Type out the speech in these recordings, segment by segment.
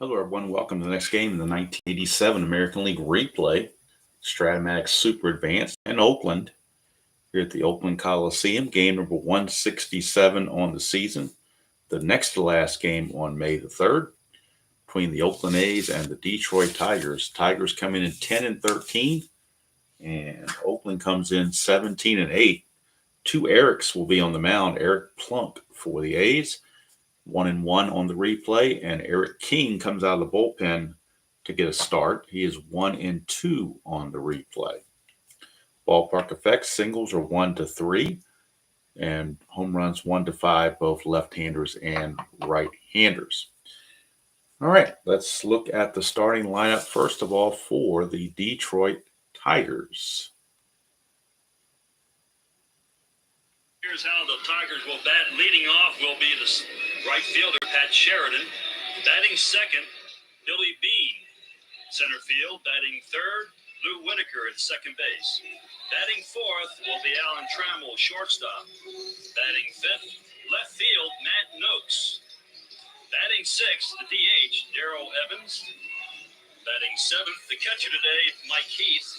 Hello, everyone. Welcome to the next game in the 1987 American League replay. Strat-O-Matic Super Advanced in Oakland, here at the Oakland Coliseum. Game number 167 on the season. The next to last game on May the 3rd between the Oakland A's and the Detroit Tigers. Tigers come in 10-13, and Oakland comes in 17-8. Two Erics will be on the mound. Eric Plunk for the A's, 1-1 on the replay, and Eric King comes out of the bullpen to get a start. He is 1-2 on the replay. Ballpark effects: singles are 1-3, and home runs 1-5, both left-handers and right-handers. All right, let's look at the starting lineup first of all for the Detroit Tigers. Here's how the Tigers will bat. Leading off will be the right fielder, Pat Sheridan. Batting second, Billy Beane. Center field, batting third, Lou Whitaker at second base. Batting fourth will be Alan Trammell, shortstop. Batting fifth, left field, Matt Noakes. Batting sixth, the DH, Darrell Evans. Batting seventh, the catcher today, Mike Heath.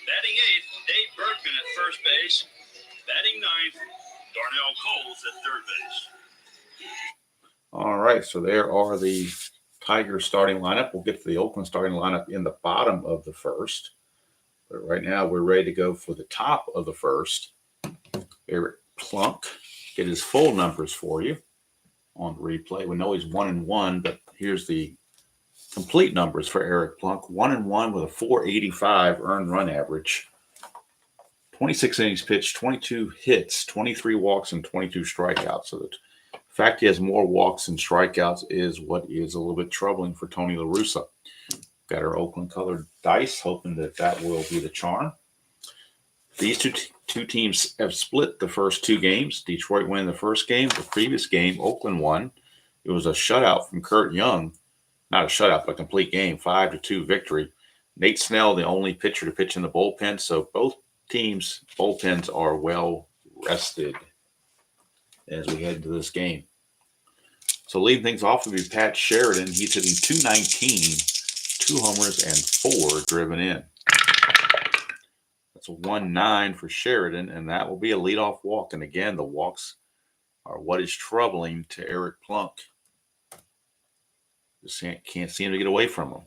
Batting eighth, Dave Bergman at first base. Batting ninth, Darnell Coles at third base. All right, so there are the Tigers starting lineup. We'll get to the Oakland starting lineup in the bottom of the first. But right now we're ready to go for the top of the first. Eric Plunk, get his full numbers for you on the replay. We know he's 1-1, but here's the complete numbers for Eric Plunk. 1-1 with a .485 earned run average. 26 innings pitched, 22 hits, 23 walks, and 22 strikeouts. So the fact he has more walks than strikeouts is what is a little bit troubling for Tony La Russa. Got our Oakland-colored dice, hoping that that will be the charm. These two teams have split the first two games. Detroit won the first game. The previous game, Oakland won. It was a shutout from Kurt Young. Not a shutout, but a complete game, 5-2 victory. Nate Snell, the only pitcher to pitch in the bullpen, so both teams' bullpens are well rested as we head into this game. So leading things off will be Pat Sheridan. He's hitting .219, 2 homers, and 4 driven in. That's a 1-9 for Sheridan, and that will be a leadoff walk. And again, the walks are what is troubling to Eric Plunk. Just can't seem to get away from him.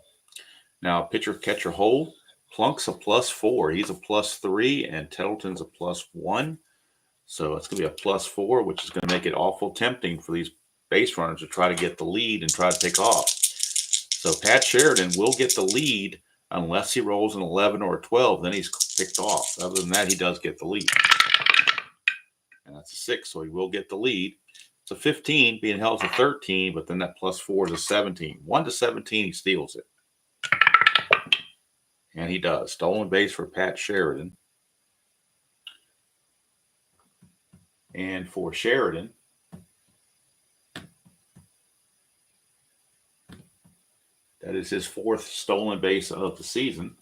Now, pitcher-catcher hold. Plunk's a +4. He's a +3, and Tettleton's a +1. So it's going to be a +4, which is going to make it awful tempting for these base runners to try to get the lead and try to take off. So Pat Sheridan will get the lead unless he rolls an 11 or a 12. Then he's picked off. Other than that, he does get the lead. And that's a 6, so he will get the lead. It's a 15, being held to 13, but then that +4 is a 17. 1-17, he steals it. And he does. Stolen base for Pat Sheridan. And for Sheridan, that is his 4th stolen base of the season.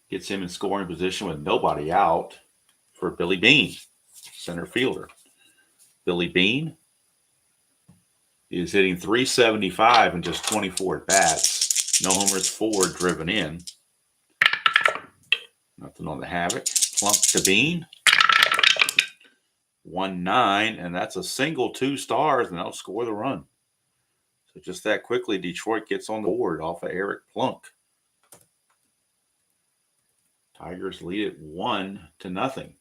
Gets him in scoring position with nobody out for Billy Beane, center fielder. Billy Beane is hitting .375 in just 24 at-bats. No homers, 4 driven in. Nothing on the havoc. Plunk to Beane. 1-9, and that's a single, 2 stars, and that'll score the run. So just that quickly, Detroit gets on the board off of Eric Plunk. Tigers lead it 1-0.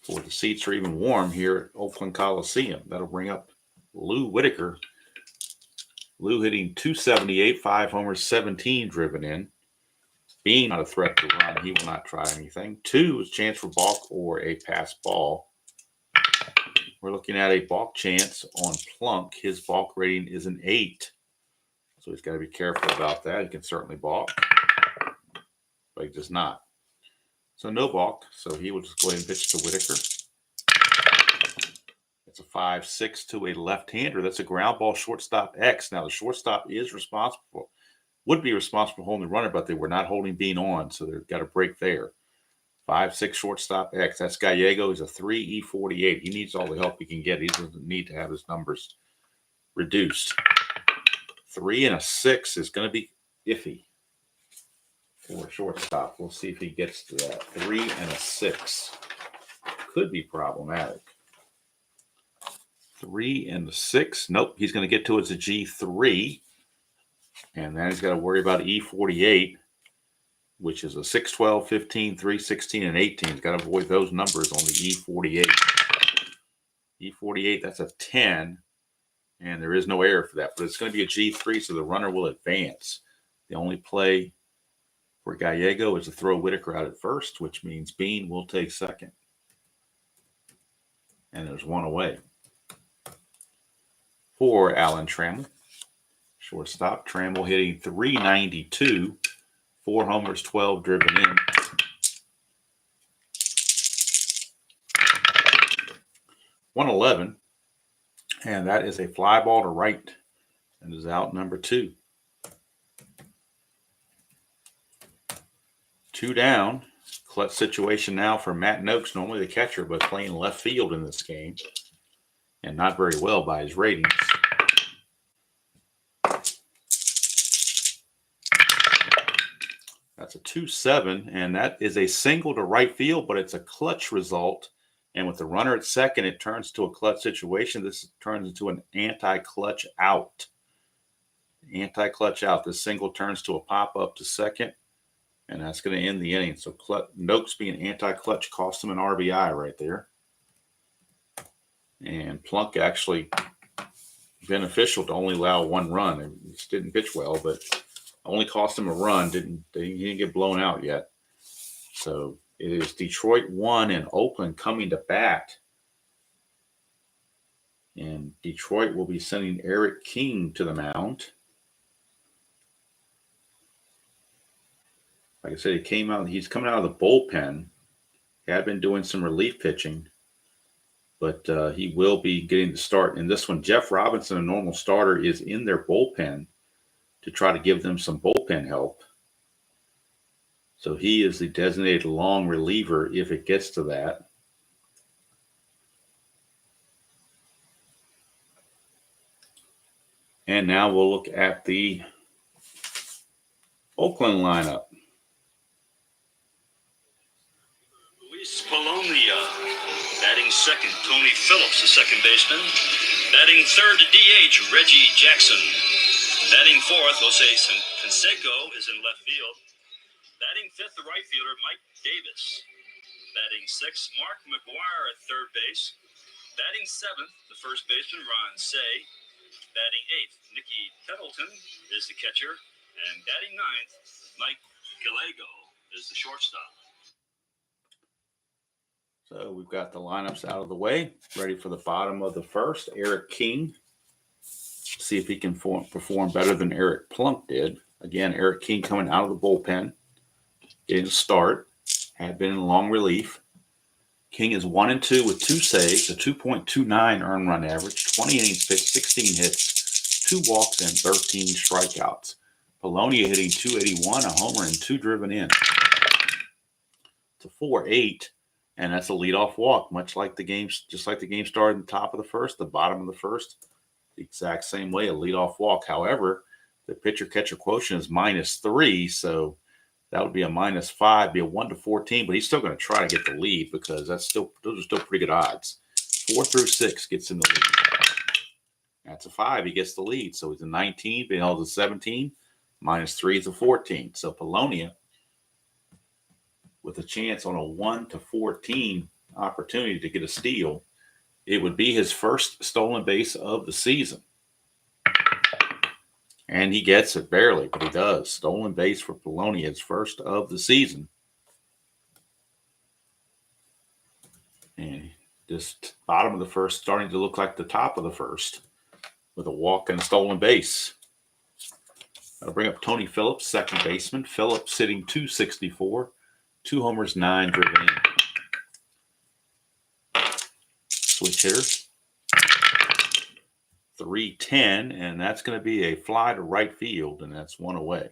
Boy, the seats are even warm here at Oakland Coliseum. That'll bring up Lou Whitaker. Lou hitting .278, 5 homers, 17 driven in. Being not a threat to run, he will not try anything. 2 is chance for balk or a pass ball. We're looking at a balk chance on Plunk. His balk rating is an 8. So he's got to be careful about that. He can certainly balk, but he does not. So no balk. So he will just go ahead and pitch to Whitaker. It's a 5-6 to a left-hander. That's a ground ball, shortstop X. Now the shortstop would be responsible for holding the runner, but they were not holding Beane on, so they've got a break there. 5'6" shortstop X. That's Gallego. He's a 3 E48. He needs all the help he can get. He doesn't need to have his numbers reduced. 3 and a 6 is going to be iffy for shortstop. We'll see if he gets to that. 3 and a 6 could be problematic. 3 and a 6. Nope, he's going to get to it as a G3. And then he's got to worry about E48, which is a 6, 12, 15, 3, 16, and 18. He's got to avoid those numbers on the E48. E48, that's a 10. And there is no error for that. But it's going to be a G3, so the runner will advance. The only play for Gallego is to throw Whitaker out at first, which means Bean will take second. And there's one away. For Alan Trammell. Shortstop. Trammell hitting .392. 4 homers, 12 driven in. .111. And that is a fly ball to right. And is out number 2. 2 down. Clutch situation now for Matt Noakes, normally the catcher, but playing left field in this game. And not very well by his ratings. That's a 2-7, and that is a single to right field, but it's a clutch result. And with the runner at second, it turns to a clutch situation. This turns into an anti-clutch out. Anti-clutch out. This single turns to a pop-up to second, and that's going to end the inning. So Noakes being anti-clutch cost him an RBI right there. And Plunk actually beneficial to only allow 1 run. He just didn't pitch well, but only cost him a run. He didn't get blown out yet. So it is Detroit 1 and Oakland coming to bat. And Detroit will be sending Eric King to the mound. Like I said, he's coming out of the bullpen. He had been doing some relief pitching, but he will be getting the start in this one. Jeff Robinson, a normal starter, is in their bullpen to try to give them some bullpen help. So he is the designated long reliever if it gets to that. And now we'll look at the Oakland lineup. Luis Polonia, batting second. Tony Phillips, the second baseman. Batting third to DH, Reggie Jackson. Batting fourth, Jose Canseco is in left field. Batting fifth, the right fielder, Mike Davis. Batting sixth, Mark McGuire at third base. Batting seventh, the first baseman, Ron Say. Batting eighth, Nicky Pettleton is the catcher. And batting ninth, Mike Gallego is the shortstop. So we've got the lineups out of the way, ready for the bottom of the first. Eric King. See if he can perform better than Eric Plunk did. Again, Eric King coming out of the bullpen, getting a start, had been in long relief. King is 1-2 with 2 saves, a 2.29 earned run average, 20 innings pitched, 16 hits, 2 walks, and 13 strikeouts. Polonia hitting .281, a homer, and 2 driven in. It's a 4-8, and that's a leadoff walk, just like the game started in the top of the first, the bottom of the first. The exact same way, a leadoff walk. However, the pitcher-catcher quotient is -3, so that would be a -5, be a 1-14, but he's still going to try to get the lead because those are still pretty good odds. 4 through 6 gets him the lead. That's a 5. He gets the lead, so he's a 19, being held a 17. -3 is a 14. So Polonia, with a chance on a 1-14 opportunity to get a steal, it would be his first stolen base of the season. And he gets it barely, but he does. Stolen base for Polonia, his first of the season. And just bottom of the first starting to look like the top of the first with a walk and a stolen base. I'll bring up Tony Phillips, second baseman. Phillips sitting .264, 2 homers, 9 driven in. Switch hitter. 310, and that's going to be a fly to right field, and that's 1 away.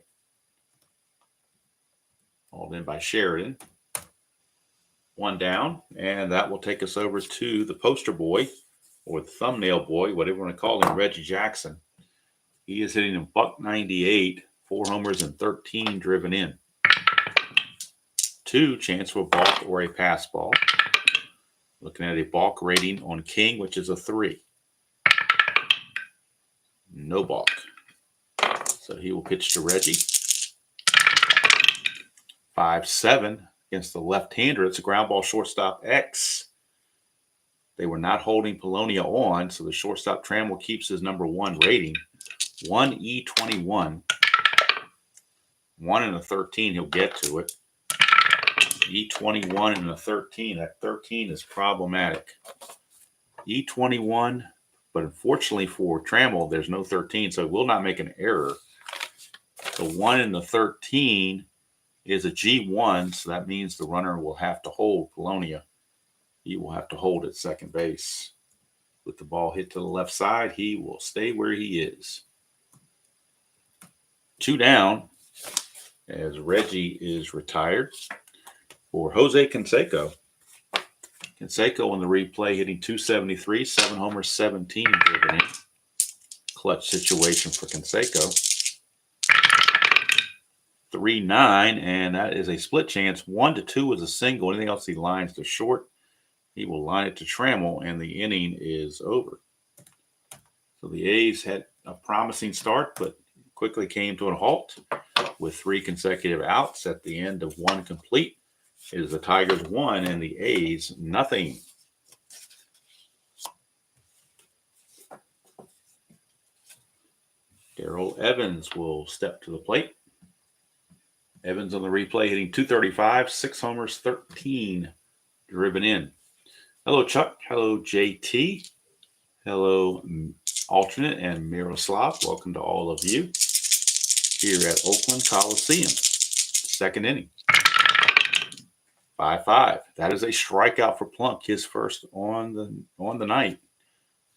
Hauled in by Sheridan. One down, and that will take us over to the poster boy, or the thumbnail boy, whatever you want to call him, Reggie Jackson. He is hitting a $198, 4 homers and 13 driven in. 2, chance for a balk or a pass ball. Looking at a balk rating on King, which is a 3. No balk. So he will pitch to Reggie. 5-7 against the left-hander. It's a ground ball, shortstop X. They were not holding Polonia on, so the shortstop Trammell keeps his number 1 rating. 1E21. 1 and a 13, he'll get to it. E21 and a 13. That 13 is problematic. E21, but unfortunately for Trammell, there's no 13, so he will not make an error. The 1 and the 13 is a G1, so that means the runner will have to hold Polonia. He will have to hold at second base. With the ball hit to the left side, he will stay where he is. 2 down as Reggie is retired for Jose Canseco. Canseco on the replay hitting .273, 7 homers, 17 driven in. Clutch situation for Canseco. 3-9, and that is a split chance. 1-2 is a single. Anything else he lines to short, he will line it to Trammell, and the inning is over. So the A's had a promising start, but quickly came to a halt with 3 consecutive outs at the end of 1 complete. It is the Tigers 1 and the A's nothing. Darrell Evans will step to the plate. Evans on the replay hitting .235, 6 homers, 13 driven in. Hello, Chuck. Hello, JT. Hello, Alternate and Miroslav. Welcome to all of you here at Oakland Coliseum. Second inning. 5-5. That is a strikeout for Plunk, his first on the night,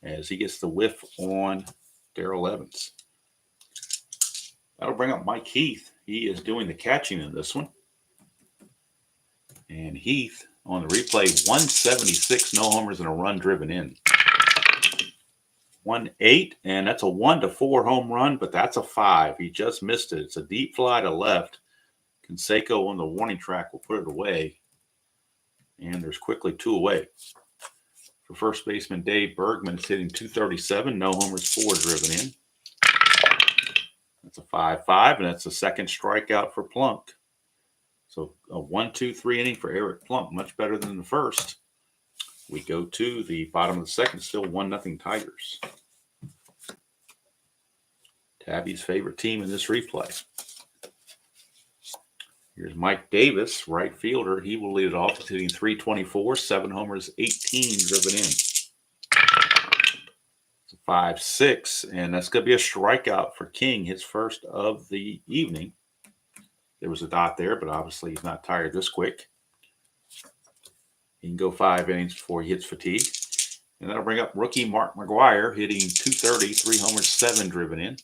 as he gets the whiff on Darrell Evans. That'll bring up Mike Heath. He is doing the catching in this one. And Heath on the replay, 176, no homers and a run driven in. 1-8, and that's a 1-4 home run, but that's a 5. He just missed it. It's a deep fly to left. Canseco on the warning track will put it away. And there's quickly 2 away. For first baseman Dave Bergman, it's hitting .237, no homers, 4 driven in. That's a 5-5, and that's the second strikeout for Plunk. So a 1-2-3 inning for Eric Plunk, much better than the first. We go to the bottom of the second, still 1-0 Tigers. Tabby's favorite team in this replay. Here's Mike Davis, right fielder. He will lead it off. He's hitting .324, 7 homers, 18 driven in. It's a 5-6, and that's going to be a strikeout for King, his first of the evening. There was a dot there, but obviously he's not tired this quick. He can go 5 innings before he hits fatigue. And that'll bring up rookie Mark McGwire, hitting .230, 3 homers, 7 driven in.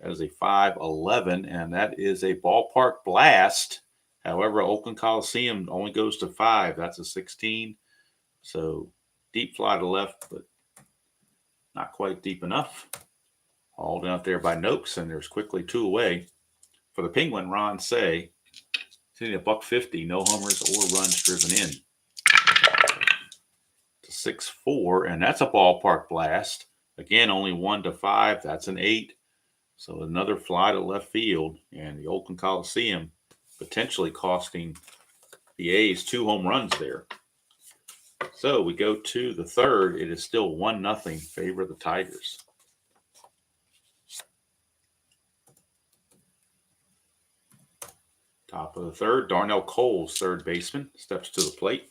That is a 5-11, and that is a ballpark blast. However, Oakland Coliseum only goes to 5. That's a 16. So deep fly to left, but not quite deep enough. Hauled out there by Noakes, and there's quickly 2 away. For the Penguin, Ron Say, hitting a $150, no homers or runs driven in. To 6-4, and that's a ballpark blast. Again, only 1-5. That's an 8. So another fly to left field, and the Oakland Coliseum potentially costing the A's 2 home runs there. So we go to the third. It is still 1-0 favor of the Tigers. Top of the third, Darnell Coles, third baseman, steps to the plate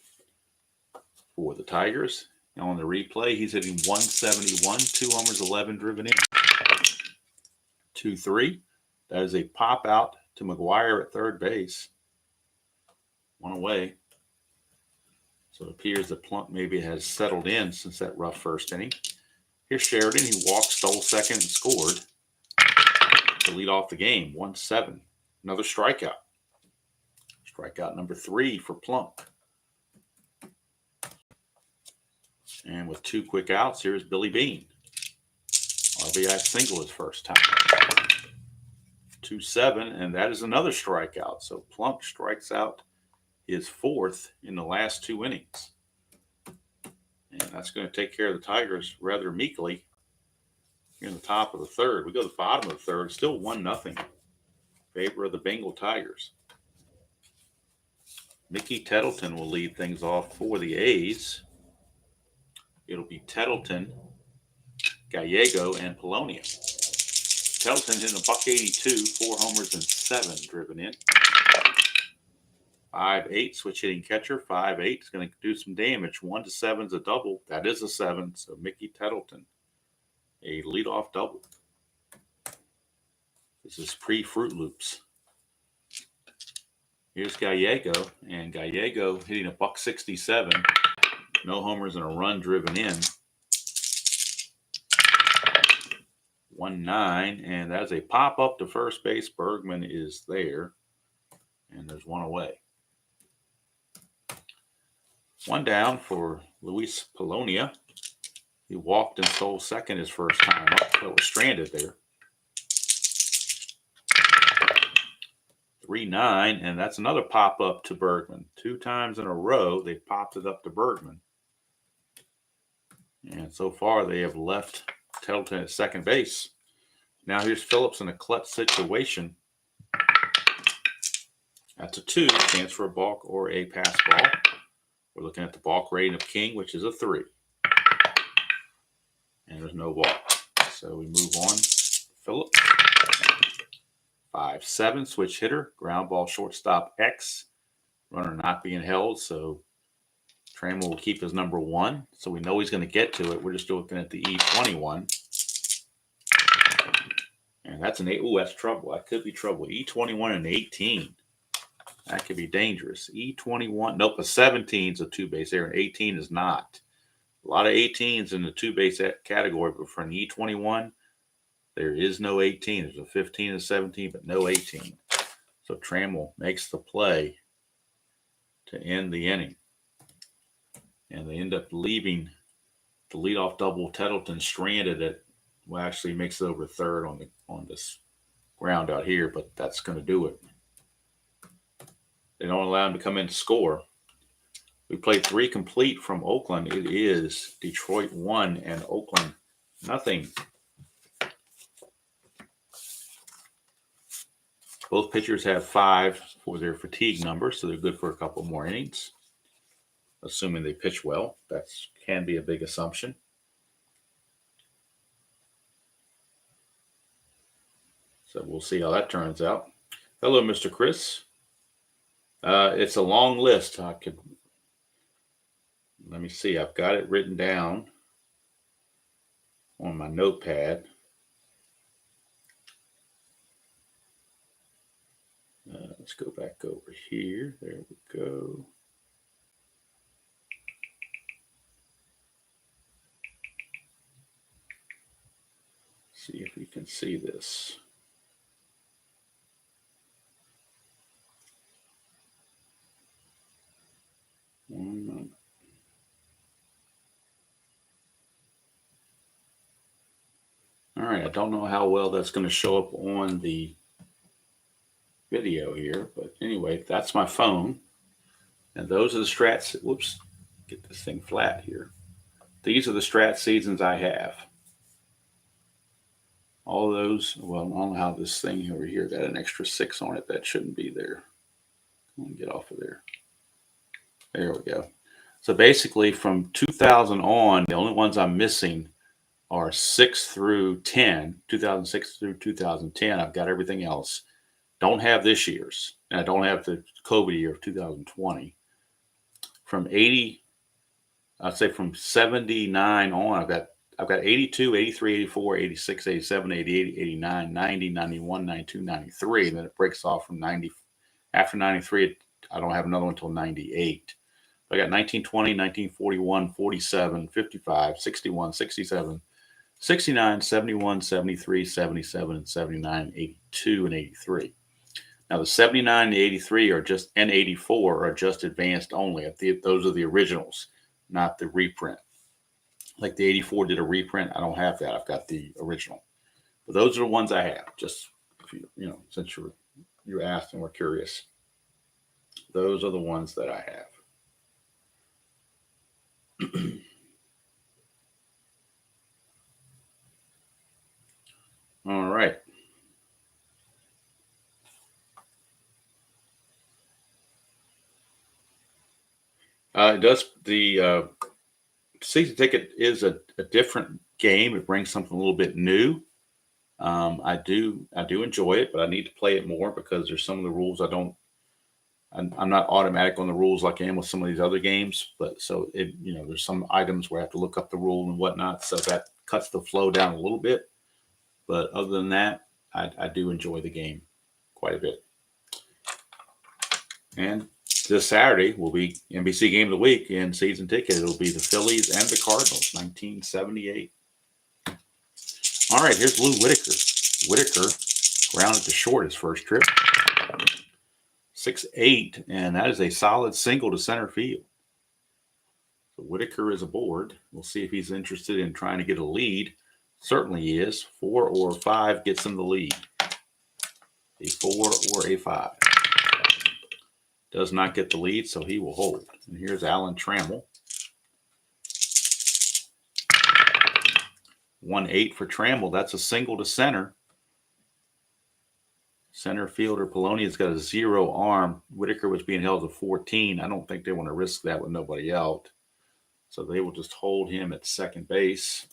for the Tigers. Now on the replay, he's hitting .171, 2 homers, 11 driven in. 2-3. That is a pop out to McGwire at third base. 1 away. So it appears that Plunk maybe has settled in since that rough first inning. Here's Sheridan. He walked, stole second, and scored to lead off the game. 1-7. Another strikeout. Strikeout number 3 for Plunk. And with 2 quick outs, here's Billy Beane. RBI single his first time. 2-7, and that is another strikeout. So Plunk strikes out his 4th in the last 2 innings. And that's going to take care of the Tigers rather meekly here in the top of the 3rd. We go to the bottom of the 3rd. Still 1-0 in favor of the Bengal Tigers. Mickey Tettleton will lead things off for the A's. It'll be Tettleton, Gallego, and Polonia. Tettleton hitting $182, 4 homers and 7 driven in. 5-8, switch hitting catcher. 5-8 is going to do some damage. 1-7 is a double. That is a 7. So Mickey Tettleton, a leadoff double. This is pre-Fruit Loops. Here's Gallego, and Gallego hitting $167. No homers and a run driven in. 1-9, and that's a pop up to first base. Bergman is there, and there's 1 away. 1 down for Luis Polonia. He walked and stole second his first time up, but was stranded there. 3-9, and that's another pop up to Bergman. 2 times in a row, they popped it up to Bergman. And so far, they have left Tettleton at second base. Now here's Phillips in a clutch situation. That's a 2, chance for a balk or a pass ball. We're looking at the balk rating of King, which is a 3. And there's no walk. So we move on. Phillips. 5-7, switch hitter. Ground ball, shortstop X. Runner not being held, so Trammell will keep his number 1. So we know he's going to get to it. We're just looking at the E21. And that's an 8. Ooh, that's trouble. That could be trouble. E21 and 18. That could be dangerous. E21. Nope, a 17 is a 2-base error. An 18 is not. A lot of 18s in the 2-base category, but for an E21, there is no 18. There's a 15 and 17, but no 18. So Trammell makes the play to end the inning. And they end up leaving the leadoff double. Tettleton stranded it. Well, actually makes it over third on this ground out here, but that's going to do it. They don't allow him to come in to score. We played 3 complete from Oakland. It is Detroit 1 and Oakland nothing. Both pitchers have 5 for their fatigue number, so they're good for a couple more innings, assuming they pitch well. That can be a big assumption. So we'll see how that turns out. Hello, Mr. Chris. It's a long list. Let me see. I've got it written down on my notepad. Let's go back over here. There we go. See if we can see this. One moment. All right, I don't know how well that's going to show up on the video here, but anyway, that's my phone. And those are the strats. Whoops, get this thing flat here. These are the strat seasons I have. All those, well, I don't know how this thing over here got an extra 6 on it. That shouldn't be there. Let me get off of there. There we go. So basically from 2000 on, the only ones I'm missing are 6 through 10, 2006 through 2010. I've got everything else. Don't have this year's, and I don't have the COVID year of 2020. From 80, I'd say from 79 on, I've got 82, 83, 84, 86, 87, 88, 89, 90, 91, 92, 93, and then it breaks off from 90. After 93, I don't have another one until 98. I got 1920, 1941, 47, 55, 61, 67, 69, 71, 73, 77, and 79, 82, and 83. Now the 79 and the 83 are just, and 84 are just advanced only. Those are the originals, not the reprint. Like the 84 did a reprint. I don't have that. I've got the original. But those are the ones I have. Just, since you asked and were curious. Those are the ones that I have. All right. It does. The season ticket is a different game. It brings something a little bit new. I do enjoy it, but I need to play it more because there's some of the rules I'm not automatic on the rules like I am with some of these other games. But so there's some items where I have to look up the rule and whatnot. So that cuts the flow down a little bit. But other than that, I do enjoy the game quite a bit. And this Saturday will be NBC Game of the Week in season ticket. It'll be the Phillies and the Cardinals, 1978. All right, here's Lou Whitaker. Whitaker grounded to short his first trip. 6-8, and that is a solid single to center field. So Whitaker is aboard. We'll see if he's interested in trying to get a lead. Certainly he is. 4 or 5 gets him the lead. A 4 or a 5. Does not get the lead, so he will hold. And here's Alan Trammell. 1-8 for Trammell. That's a single to center. Center fielder Polonia's got a 0 arm. Whitaker was being held to 14. I don't think they want to risk that with nobody out. So they will just hold him at second base.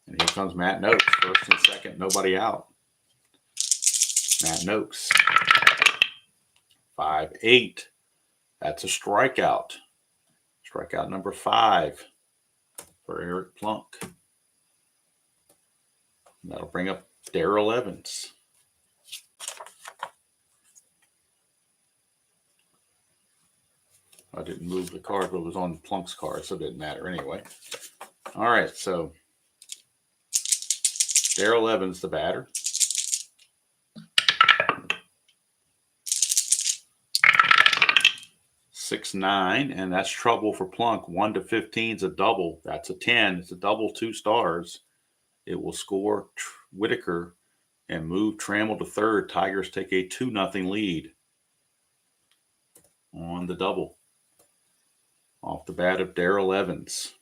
And here comes Matt Noakes. First and second, nobody out. Matt Noakes. 5-8. That's a strikeout. Strikeout number 5 for Eric Plunk. That'll bring up Darrell Evans. I didn't move the card, but it was on Plunk's card, so it didn't matter anyway. All right, so Darrell Evans, the batter. .69, and that's trouble for Plunk. 1 to 15 is a double. That's a 10. It's a double, 2 stars. It will score Whitaker and move Trammell to third. Tigers take a 2-0 lead on the double. Off the bat of Darrell Evans.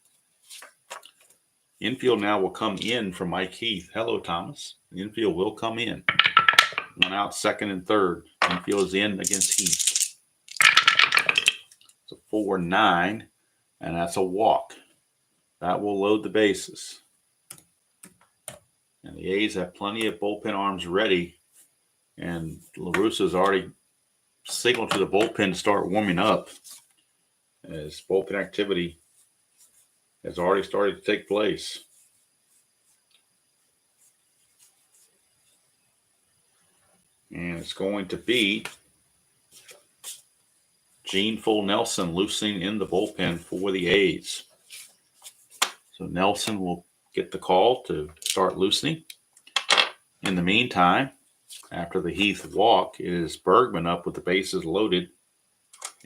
Infield now will come in for Mike Heath. Hello, Thomas. The infield will come in. 1 out, second and third. Infield is in against Heath. It's a 4-9, and that's a walk. That will load the bases. And the A's have plenty of bullpen arms ready. And La Russa's already signaled to the bullpen to start warming up, as bullpen activity has already started to take place. And it's going to be Gene Full Nelson loosening in the bullpen for the A's. So Nelson will get the call to start loosening. In the meantime, after the Heath walk, it is Bergman up with the bases loaded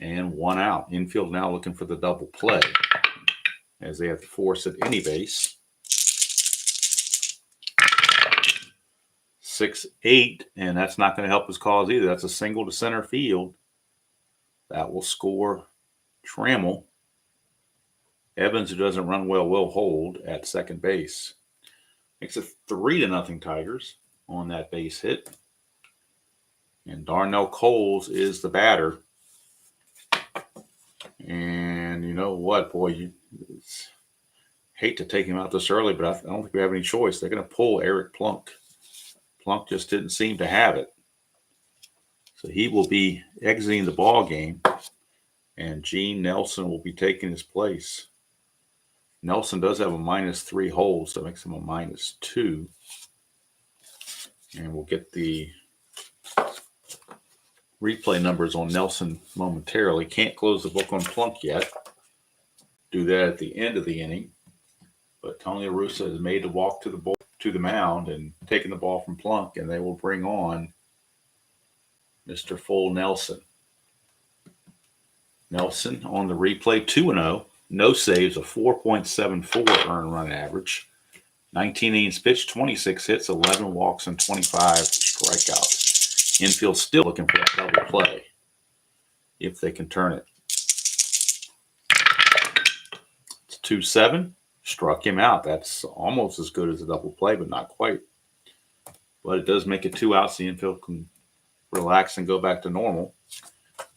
and 1 out. Infield now looking for the double play, as they have to force at any base. 6-8, and that's not going to help his cause either. That's a single to center field. That will score Trammell. Evans, who doesn't run well, will hold at second base. Makes it 3-0 Tigers on that base hit. And Darnell Coles is the batter. And you know what, boy, hate to take him out this early, but I don't think we have any choice. They're going to pull Eric Plunk. Plunk just didn't seem to have it. So he will be exiting the ball game, and Gene Nelson will be taking his place. Nelson does have a -3 hold, so that makes him a -2. And we'll get the replay numbers on Nelson momentarily. Can't close the book on Plunk yet. Do that at the end of the inning. But Tony La Russa has made the walk to the mound and taken the ball from Plunk, and they will bring on Mr. Full Nelson. Nelson on the replay, 2-0. No saves, a 4.74 earned run average. 19 innings pitched, 26 hits, 11 walks, and 25 strikeouts. Infield still looking for that double play if they can turn it. It's 2-7. Struck him out. That's almost as good as a double play, but not quite. But it does make it 2 outs. The infield can relax and go back to normal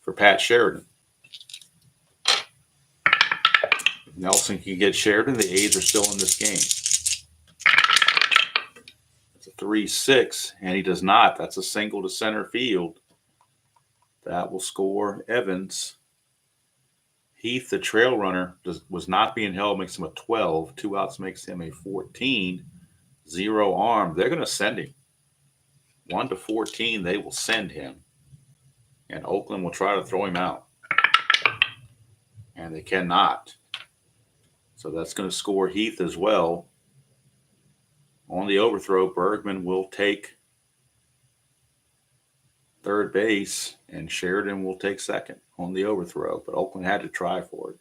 for Pat Sheridan. If Nelson can get Sheridan, the A's are still in this game. It's a 3-6, and he does not. That's a single to center field. That will score Evans. Heath, the trail runner, was not being held, makes him a 12. 2 outs makes him a 14. 0 arm. They're going to send him. 1-14, they will send him. And Oakland will try to throw him out. And they cannot. So that's going to score Heath as well. On the overthrow, Bergman will take third base, and Sheridan will take second on the overthrow. But Oakland had to try for it.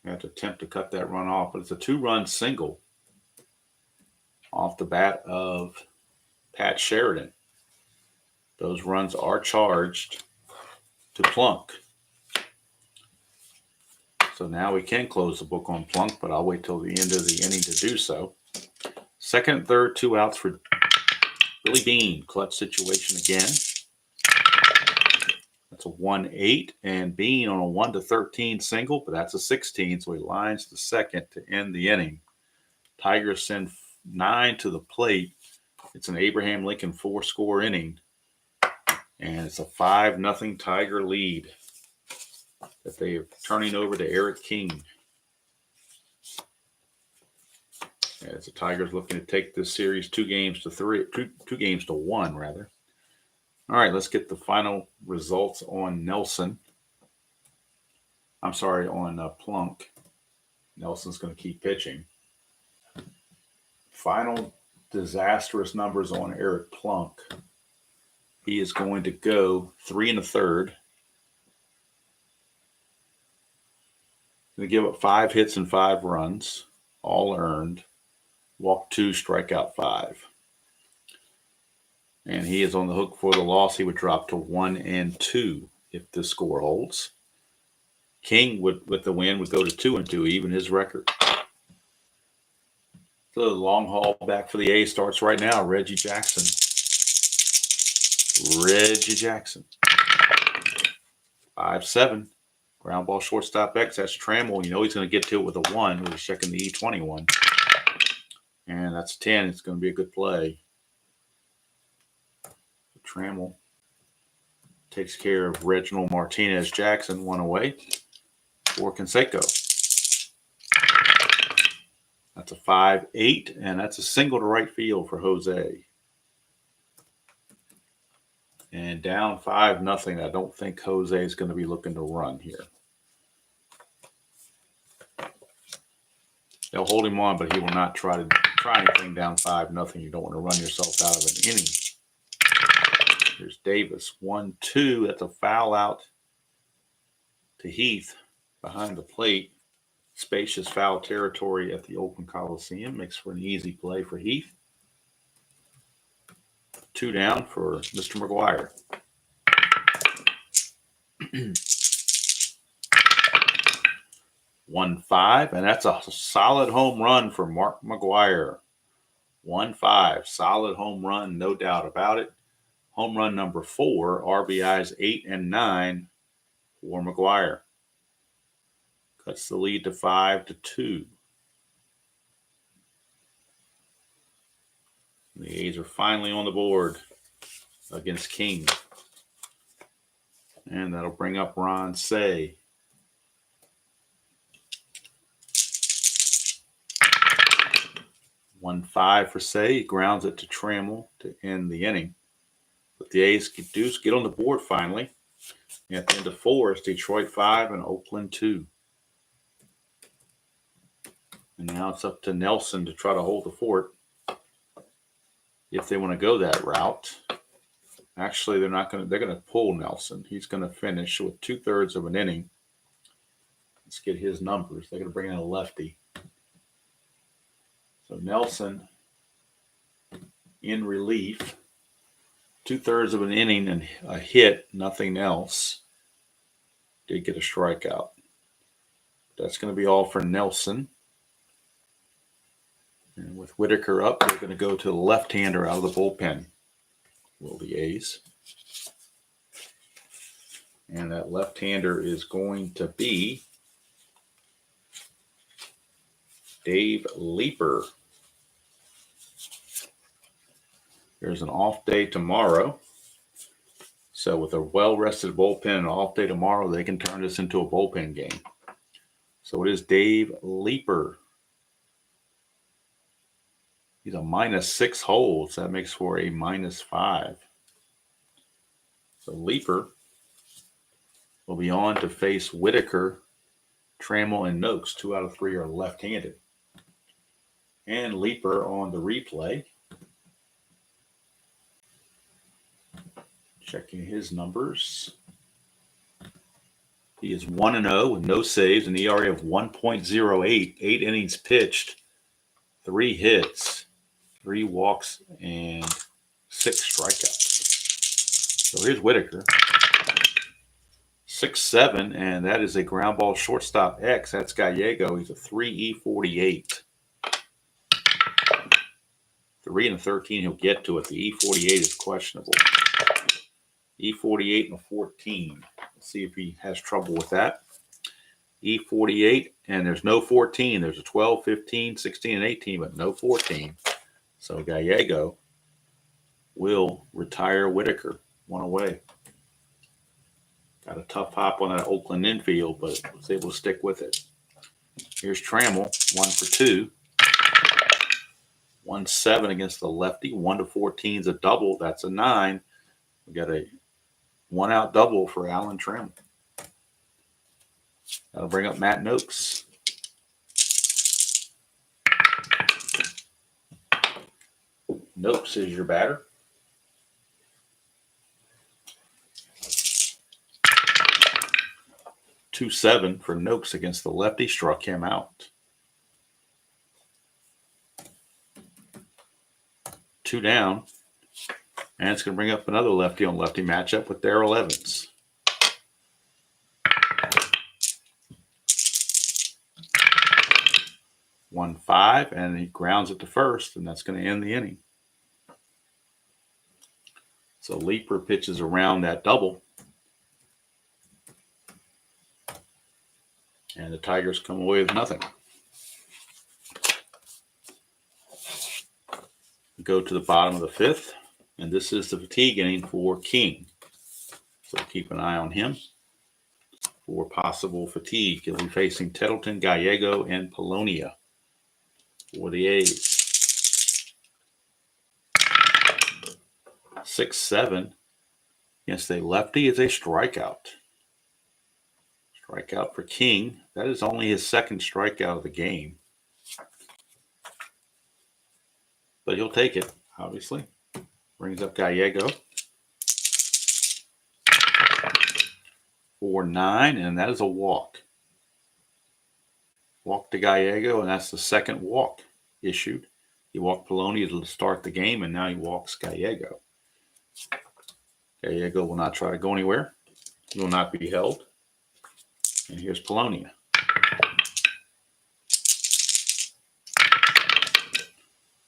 They had to attempt to cut that run off. But it's a 2-run single off the bat of Pat Sheridan. Those runs are charged to Plunk. So now we can close the book on Plunk, but I'll wait till the end of the inning to do so. Second and third, 2 outs for Billy Bean. Clutch situation again. That's a 1-8, and Bean on a 1-13 single, but that's a 16, so he lines to second to end the inning. Tigers send 9 to the plate. It's an Abraham Lincoln 4-score inning, and it's a 5-0 Tiger lead that they are turning over to Eric King. As the Tigers looking to take this series 2 games to 1, rather. All right, let's get the final results on Nelson. I'm sorry, on Plunk. Nelson's going to keep pitching. Final disastrous numbers on Eric Plunk. He is going to go 3 1/3. Going to give up 5 hits and 5 runs, all earned. Walk 2, strikeout 5. And he is on the hook for the loss. He would drop to 1-2 if the score holds. King would, with the win, would go to 2-2, even his record. So the long haul back for the A's starts right now. Reggie Jackson. 5-7. Ground ball shortstop X. That's Trammell. You know he's going to get to it with a 1. We're checking the E21. And that's 10. It's going to be a good play. Trammell takes care of Reginald Martinez Jackson, 1 away for Canseco. That's a 5-8, and that's a single to right field for Jose. And down 5-0. I don't think Jose is going to be looking to run here. They'll hold him on, but he will not try anything down 5-0. You don't want to run yourself out of an inning. Here's Davis. 1-2. That's a foul out to Heath behind the plate. Spacious foul territory at the Oakland Coliseum. Makes for an easy play for Heath. 2 down for Mr. McGuire. One 5, and that's a solid home run for Mark McGuire. 1-5, solid home run, no doubt about it. Home run number 4, RBIs 8 and 9 for McGuire. Cuts the lead to 5-2. The A's are finally on the board against King. And that'll bring up Ron Say. One 5 for Say. He grounds it to Trammell to end the inning. But the A's get on the board finally. And at the end of 4, it's Detroit 5 and Oakland 2. And now it's up to Nelson to try to hold the fort if they want to go that route. Actually, they're going to pull Nelson. He's going to finish with 2/3 of an inning. Let's get his numbers. They're going to bring in a lefty. So Nelson in relief, 2/3 of an inning and a hit, nothing else. Did get a strikeout. That's going to be all for Nelson. And with Whitaker up, they're going to go to the left-hander out of the bullpen. Will the A's. And that left-hander is going to be Dave Leeper. There's an off day tomorrow. So with a well-rested bullpen and an off day tomorrow, they can turn this into a bullpen game. So it is Dave Leeper. He's a -6 holds. That makes for a -5. So Leeper will be on to face Whitaker, Trammell, and Noakes. 2 out of 3 are left-handed. And Leeper on the replay. Checking his numbers. He is 1-0 with no saves, an ERA of 1.08, 8 innings pitched, 3 hits, 3 walks, and 6 strikeouts. So here's Whitaker. 6'7", and that is a ground ball shortstop X. That's Gallego. He's a 3 E48. 3 and a 13, he'll get to it. The E48 is questionable. E48 and a 14. Let's see if he has trouble with that. E48, and there's no 14. There's a 12, 15, 16, and 18, but no 14. So Gallego will retire Whitaker. 1 away. Got a tough hop on that Oakland infield, but was able to stick with it. Here's Trammell, 1 for 2. 1-7 against the lefty. 1 to 14 is a double. That's a 9. We got a 1-out double for Alan Trammell. That'll bring up Matt Noakes. Noakes is your batter. .27 for Noakes against the lefty. Struck him out. 2 down. And it's going to bring up another lefty-on-lefty matchup with Darrell Evans. One 5, and he grounds it to first, and that's going to end the inning. So Leeper pitches around that double. And the Tigers come away with nothing. We go to the bottom of the 5th, and this is the fatigue inning for King. So keep an eye on him for possible fatigue. He'll be facing Tettleton, Gallego, and Polonia for the A's. 6-7 against a lefty is a strikeout. Strikeout for King. That is only his 2nd strikeout of the game. But he'll take it, obviously. Brings up Gallego. 4-9, and that is a walk. Walk to Gallego, and that's the 2nd walk issued. He walked Polonia to start the game, and now he walks Gallego. Gallego will not try to go anywhere. He will not be held. And here's Polonia.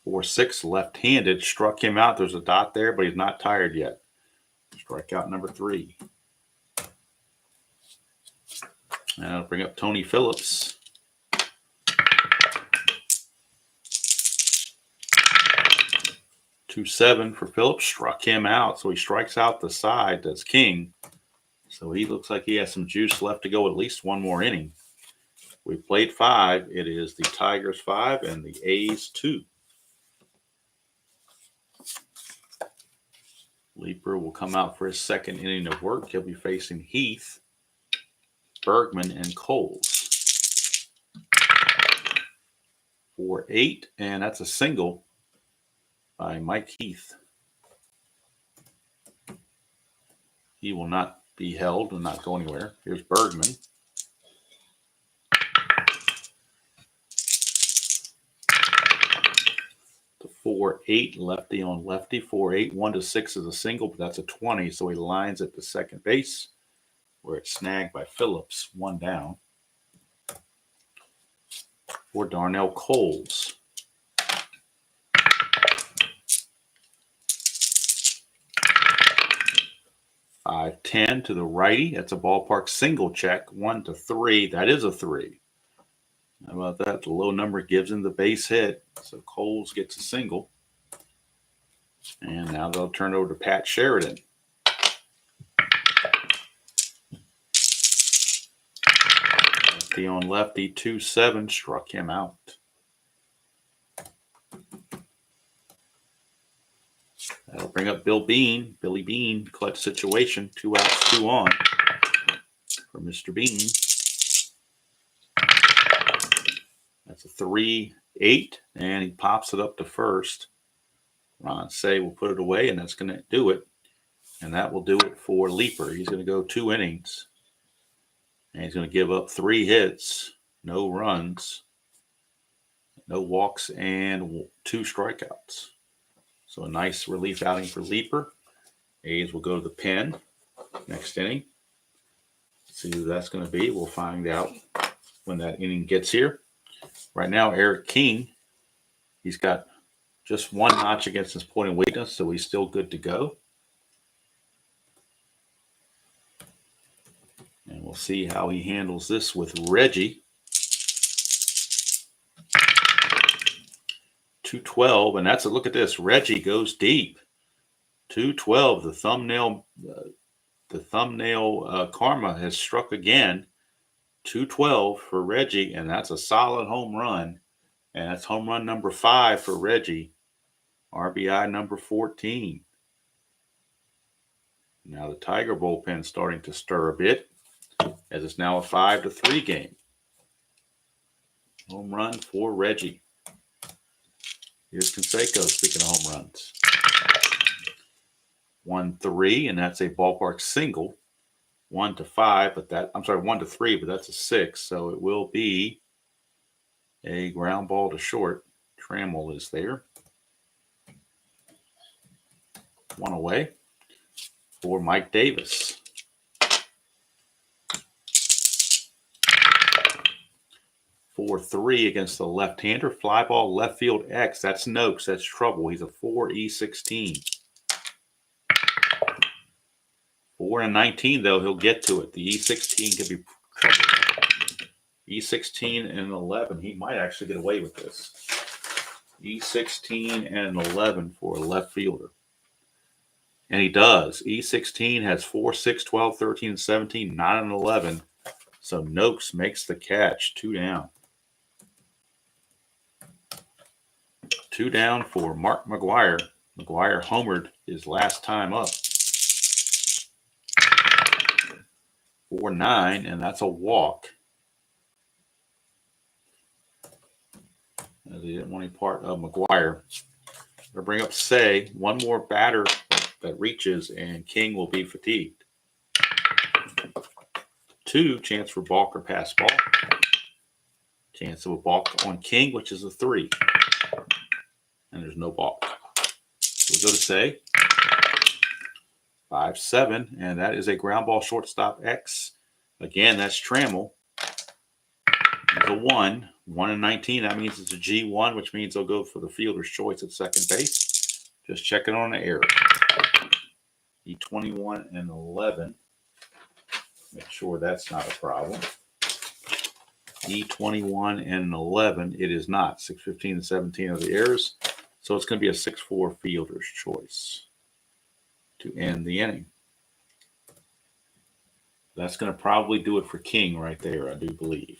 4-6, left-handed. Struck him out. There's a dot there, but he's not tired yet. Strikeout number 3. And I'll bring up Tony Phillips. 2-7 for Phillips. Struck him out. So he strikes out the side. That's King. So he looks like he has some juice left to go at least one more inning. We played 5. It is the Tigers 5 and the A's 2. Leeper will come out for his 2nd inning of work. He'll be facing Heath, Bergman, and Coles. 4-8, and that's a single by Mike Heath. He will not be held and not go anywhere. Here's Bergman. The 4-8, lefty on lefty. 4-8, 1-6 is a single, but that's a 20. So he lines at the second base where it's snagged by Phillips. 1 down. For Darnell Coles. 5-10 to the righty. That's a ballpark single check. 1-3. That is a 3. How about that? The low number gives him the base hit. So Coles gets a single. And now they'll turn over to Pat Sheridan. Lefty on lefty. 2-7 struck him out. That'll bring up Billy Bean, clutch situation. 2 outs, 2 on for Mr. Bean. That's a 3-8, and he pops it up to first. Ron Say will put it away, and that's going to do it. And that will do it for Leaper. He's going to go 2 innings. And he's going to give up 3 hits, no runs, no walks, and 2 strikeouts. So a nice relief outing for Leaper. A's will go to the pen next inning. See who that's going to be. We'll find out when that inning gets here. Right now, Eric King, he's got just 1 notch against his point of weakness, so he's still good to go. And we'll see how he handles this with Reggie. 2-12, and that's a look at this. Reggie goes deep. 2-12. The thumbnail karma has struck again. 2-12 for Reggie, and that's a solid home run. And that's home run number 5 for Reggie. RBI number 14. Now the Tiger bullpen starting to stir a bit, as it's now a 5-3 game. Home run for Reggie. Here's Canseco, speaking of home runs. 1-3, and that's a ballpark single. 1-5, but 1-3, but that's a 6. So it will be a ground ball to short. Trammell is there. 1 away for Mike Davis. 4-3 against the left-hander. Fly ball left field X. That's Noakes. That's trouble. He's a 4-E16. 4-19, though, he'll get to it. The E16 could be trouble. E16 and 11. He might actually get away with this. E16 and 11 for a left fielder. And he does. E16 has 4, 6, 12, 13, and 17, 9, and 11. So Noakes makes the catch. 2 down. 2 down for Mark McGuire. McGuire homered his last time up. 4-9, and that's a walk. As he didn't want any part of McGuire. We'll bring up Say. 1 more batter that reaches, and King will be fatigued. 2, chance for balk or pass ball. Chance of a balk on King, which is a 3. And there's no balk. So we'll go to Say. 5-7, and that is a ground ball shortstop X. Again, that's Trammell. There's a 1. 1-19, that means it's a G1, which means they'll go for the fielder's choice at second base. Just checking on the error. E21 and 11. Make sure that's not a problem. E21 and 11, it is not. 6-15 and 17 are the errors. So it's going to be a 6-4 fielder's choice to end the inning. That's going to probably do it for King right there, I do believe.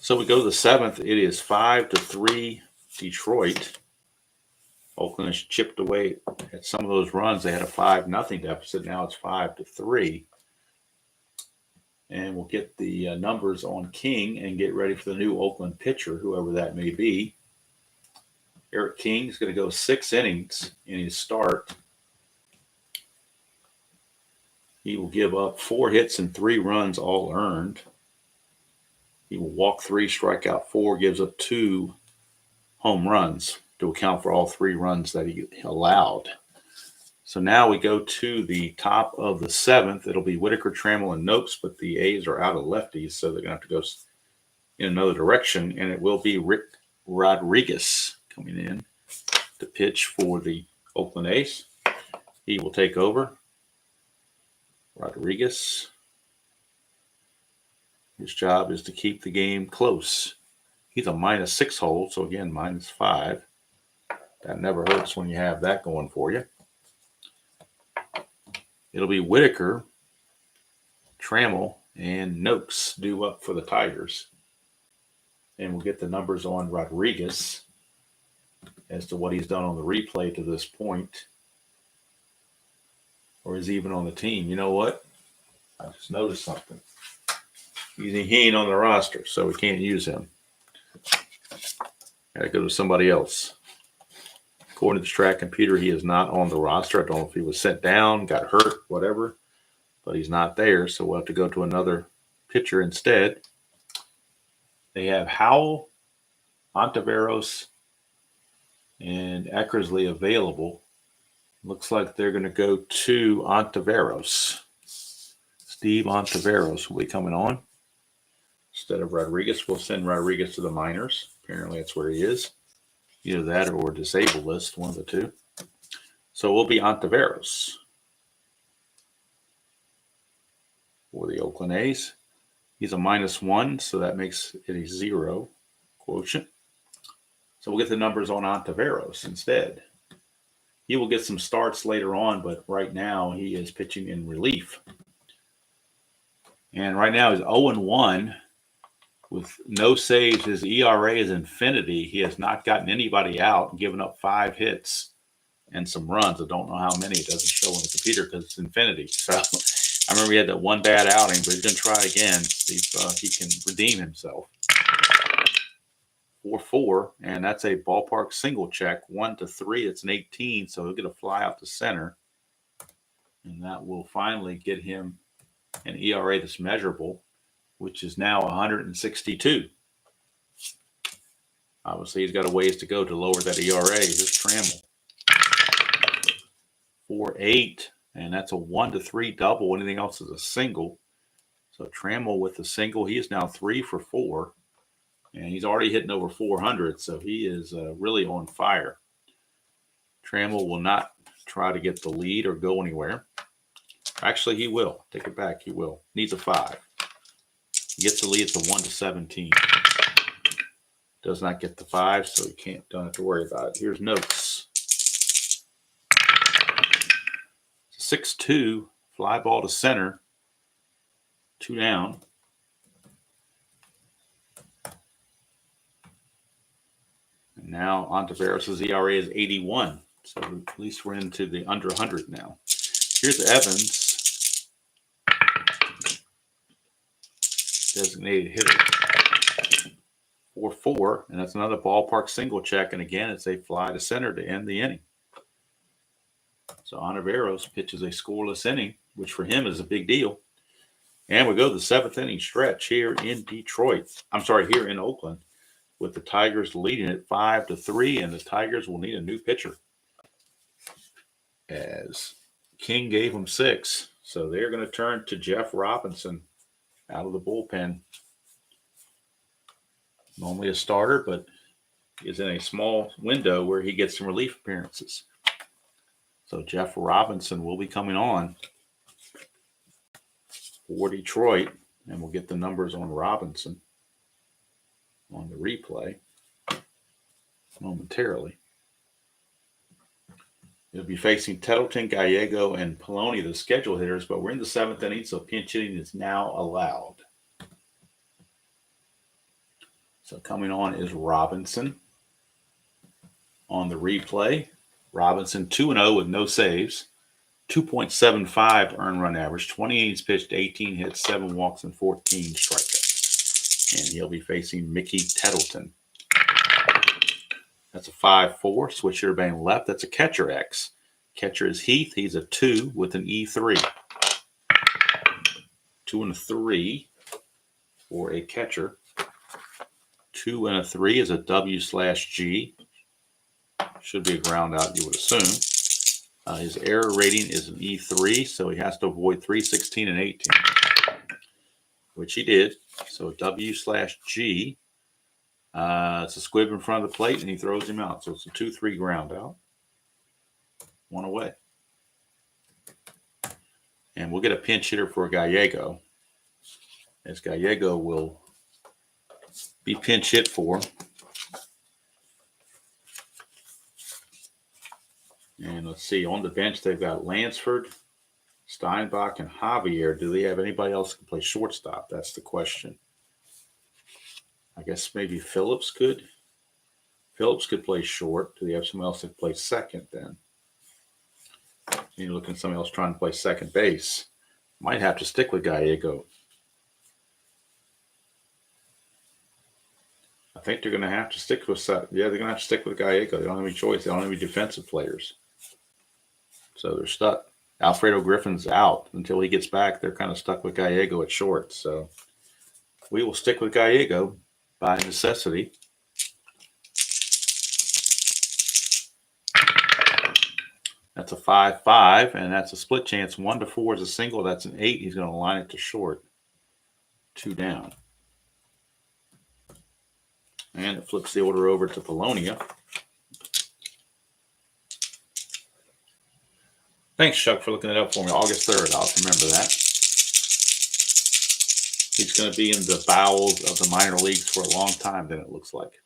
So we go to the 7th. It is 5-3 Detroit. Oakland has chipped away at some of those runs. They had a 5-0 deficit. Now it's 5-3. And we'll get the numbers on King and get ready for the new Oakland pitcher, whoever that may be. Eric King is going to go 6 innings in his start. He will give up 4 hits and 3 runs, all earned. He will walk 3, strike out 4, gives up 2 home runs to account for all 3 runs that he allowed. So now we go to the top of the 7th. It'll be Whitaker, Trammell, and Noakes, but the A's are out of lefties, so they're going to have to go in another direction, and it will be Rick Rodriguez coming in to pitch for the Oakland A's. He will take over. Rodriguez. His job is to keep the game close. He's a -6 hold, so again, -5. That never hurts when you have that going for you. It'll be Whitaker, Trammell, and Noakes due up for the Tigers. And we'll get the numbers on Rodriguez as to what he's done on the replay to this point, or is even on the team. You know what? I just noticed something. He ain't on the roster, so we can't use him. Got to go to somebody else. According to the Strat computer, he is not on the roster. I don't know if he was sent down, got hurt, whatever, but he's not there, so we'll have to go to another pitcher instead. They have Howell, Ontiveros, and Eckersley available. Looks like they're going to go to Ontiveros. Steve Ontiveros will be coming on. Instead of Rodriguez, we'll send Rodriguez to the minors. Apparently that's where he is. Either that or disabled list, one of the two. So we'll be Ontiveros for the Oakland A's. He's a -1, so that makes it a 0 quotient. So we'll get the numbers on Ontiveros instead. He will get some starts later on, but right now he is pitching in relief. And right now he's 0-1 with no saves. His ERA is infinity. He has not gotten anybody out and given up 5 hits and some runs. I don't know how many. It doesn't show on the computer because it's infinity. So I remember he had that one bad outing, but he's going to try again, see if he can redeem himself. 4-4, and that's a ballpark single check. 1-3, it's an 18, so he'll get a fly out to center. And that will finally get him an ERA that's measurable, which is now 162. Obviously, he's got a ways to go to lower that ERA. Here's Trammell. 4-8, and that's a 1-3 double. Anything else is a single. So Trammell with the single, he is now 3 for 4. And he's already hitting over 400, so he is really on fire. Trammell will not try to get the lead or go anywhere. Actually, he will. Take it back. He will. Needs a 5. He gets the lead. It's a 1-17. Does not get the 5, so he don't have to worry about it. Here's Noakes. 6-2. Fly ball to center. 2 down. And now Ontiveros' ERA is 81. So at least we're into the under 100 now. Here's Evans. Designated hitter. 4-4. And that's another ballpark single check. And again, it's a fly to center to end the inning. So Ontiveros pitches a scoreless inning, which for him is a big deal. And we go to the 7th inning stretch here in here in Oakland, with the Tigers leading it 5-3, and the Tigers will need a new pitcher, as King gave them 6. So they're going to turn to Jeff Robinson out of the bullpen. Normally a starter, but is in a small window where he gets some relief appearances. So Jeff Robinson will be coming on for Detroit, and we'll get the numbers on Robinson on the replay momentarily. He'll be facing Tettleton, Gallego, and Poloni, the scheduled hitters, but we're in the 7th inning, so pinch hitting is now allowed. So coming on is Robinson on the replay. Robinson 2-0 with no saves, 2.75 earned run average, 20 innings pitched, 18 hits, 7 walks, and 14 strikeouts. And he'll be facing Mickey Tettleton. That's a 5-4. Switch hitter batting left. That's a catcher X. Catcher is Heath. He's a 2 with an E3. 2 and a 3 for a catcher. 2 and a 3 is a W/G. Should be a ground out, you would assume. His error rating is an E3, so he has to avoid 3, 16, and 18, which he did. So W/G. It's a squib in front of the plate, and he throws him out. So it's a 2-3 ground out. 1 away. And we'll get a pinch hitter for Gallego, as Gallego will be pinch hit for. And let's see, on the bench, they've got Lansford, Steinbach, and Javier. Do they have anybody else who can play shortstop? That's the question. I guess maybe Phillips could. Phillips could play short. Do they have someone else that can play second then? You're looking at somebody else trying to play second base. Might have to stick with Gallego. I think they're going to have to stick with they're going to have to stick with Gallego. They don't have any choice. They don't have any defensive players. So they're stuck. Alfredo Griffin's out. Until he gets back, they're kind of stuck with Gallego at short. So we will stick with Gallego by necessity. That's a 5-5, and that's a split chance. 1-4 is a single. That's an 8. He's going to line it to short. 2 down. And it flips the order over to Polonia. Thanks, Chuck, for looking it up for me. August 3rd. I'll remember that. He's going to be in the bowels of the minor leagues for a long time, then it looks like.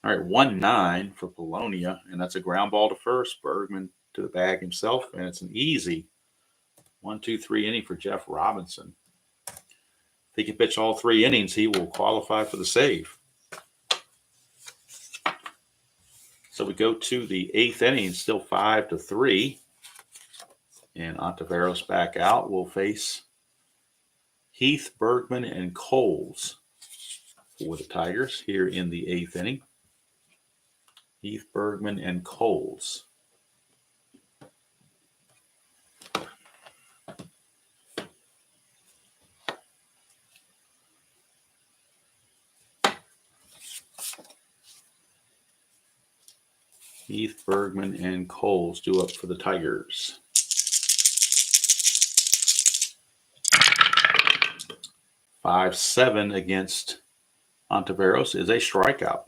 All right, 1-9 for Polonia, and that's a ground ball to first. Bergman to the bag himself, and it's an easy 1-2-3 inning for Jeff Robinson. If he can pitch all 3 innings, he will qualify for the save. So we go to the 8th inning, still 5-3. And Ontiveros back out. Will face Heath, Bergman, and Coles for the Tigers here in the 8th inning. Heath, Bergman, and Coles. Heath, Bergman, and Coles due up for the Tigers. 5-7 against Ontiveros is a strikeout.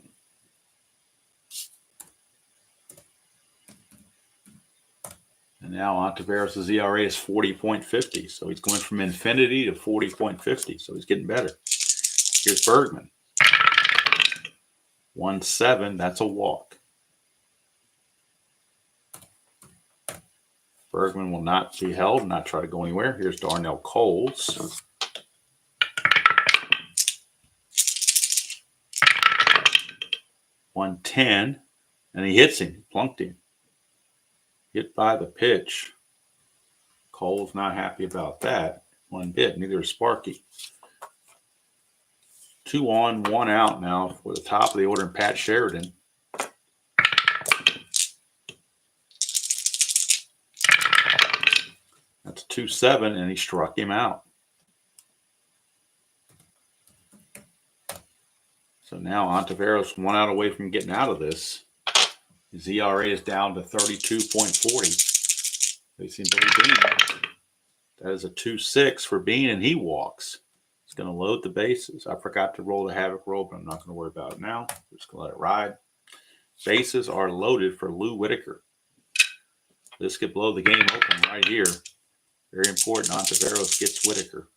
And now Ontiveros' ERA is 40.50. So he's going from infinity to 40.50. So he's getting better. Here's Bergman. 1-7. That's a walk. Bergman will not be held, not try to go anywhere. Here's Darnell Coles. .110, and he hits him, plunked him. Hit by the pitch. Cole's not happy about that one bit. Neither is Sparky. 2 on, 1 out now for the top of the order, and Pat Sheridan. That's 2-7, and he struck him out. So now Ontiveros 1 out away from getting out of this. His ERA is down to 32.40. Facing Billy Bean. That is a 2-6 for Bean, and he walks. He's going to load the bases. I forgot to roll the Havoc roll, but I'm not going to worry about it now. We're just going to let it ride. Bases are loaded for Lou Whitaker. This could blow the game open right here. Very important. Ontiveros gets Whitaker.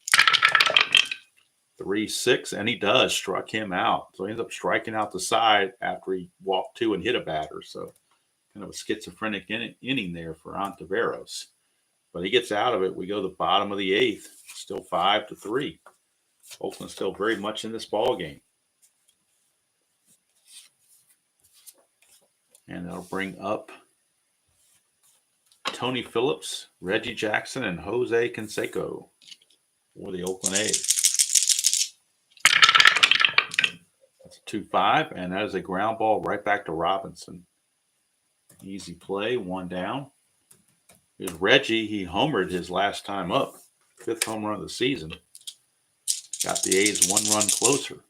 3-6, and he does. Struck him out. So he ends up striking out the side after he walked 2 and hit a batter. So kind of a schizophrenic inning there for Ontiveros. But he gets out of it. We go to the bottom of the 8th. Still 5-3. Oakland still very much in this ball game. And that'll bring up Tony Phillips, Reggie Jackson, and Jose Canseco for the Oakland A's. That's a 2-5, and that is a ground ball right back to Robinson. Easy play, 1 down. Here's Reggie. He homered his last time up. 5th home run of the season. Got the A's 1 run closer.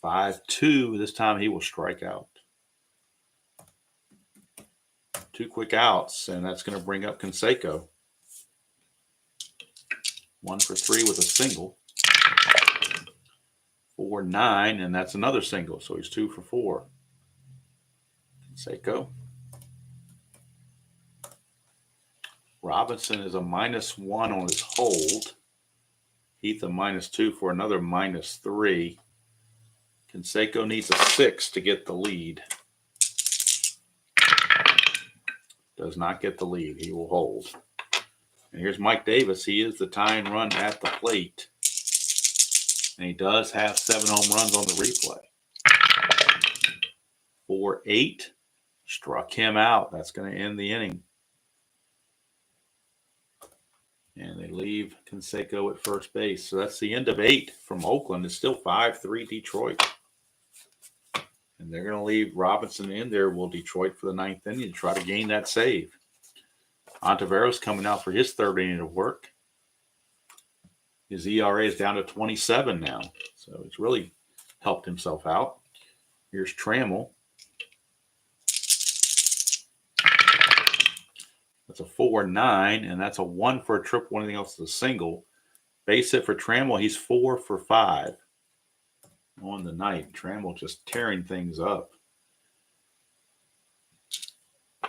5-2. This time he will strike out. 2 quick outs, and that's going to bring up Canseco. 1 for 3 with a single. 4-9, and that's another single, so he's 2 for 4. Canseco. Robinson is a -1 on his hold. Heath a -2 for another -3. Canseco needs a 6 to get the lead. Does not get the lead. He will hold. And here's Mike Davis. He is the tying run at the plate. And he does have 7 home runs on the replay. 4-8. Struck him out. That's going to end the inning. And they leave Canseco at first base. So that's the end of 8 from Oakland. It's still 5-3 Detroit. And they're going to leave Robinson in there. Will Detroit for the 9th inning to try to gain that save. Ontiveros coming out for his 3rd inning of work. His ERA is down to 27 now. So he's really helped himself out. Here's Trammell. That's a 4-9, and that's a 1 for a triple. Anything else is a single. Base hit for Trammell. He's 4 for 5 on the night. Trammell just tearing things up.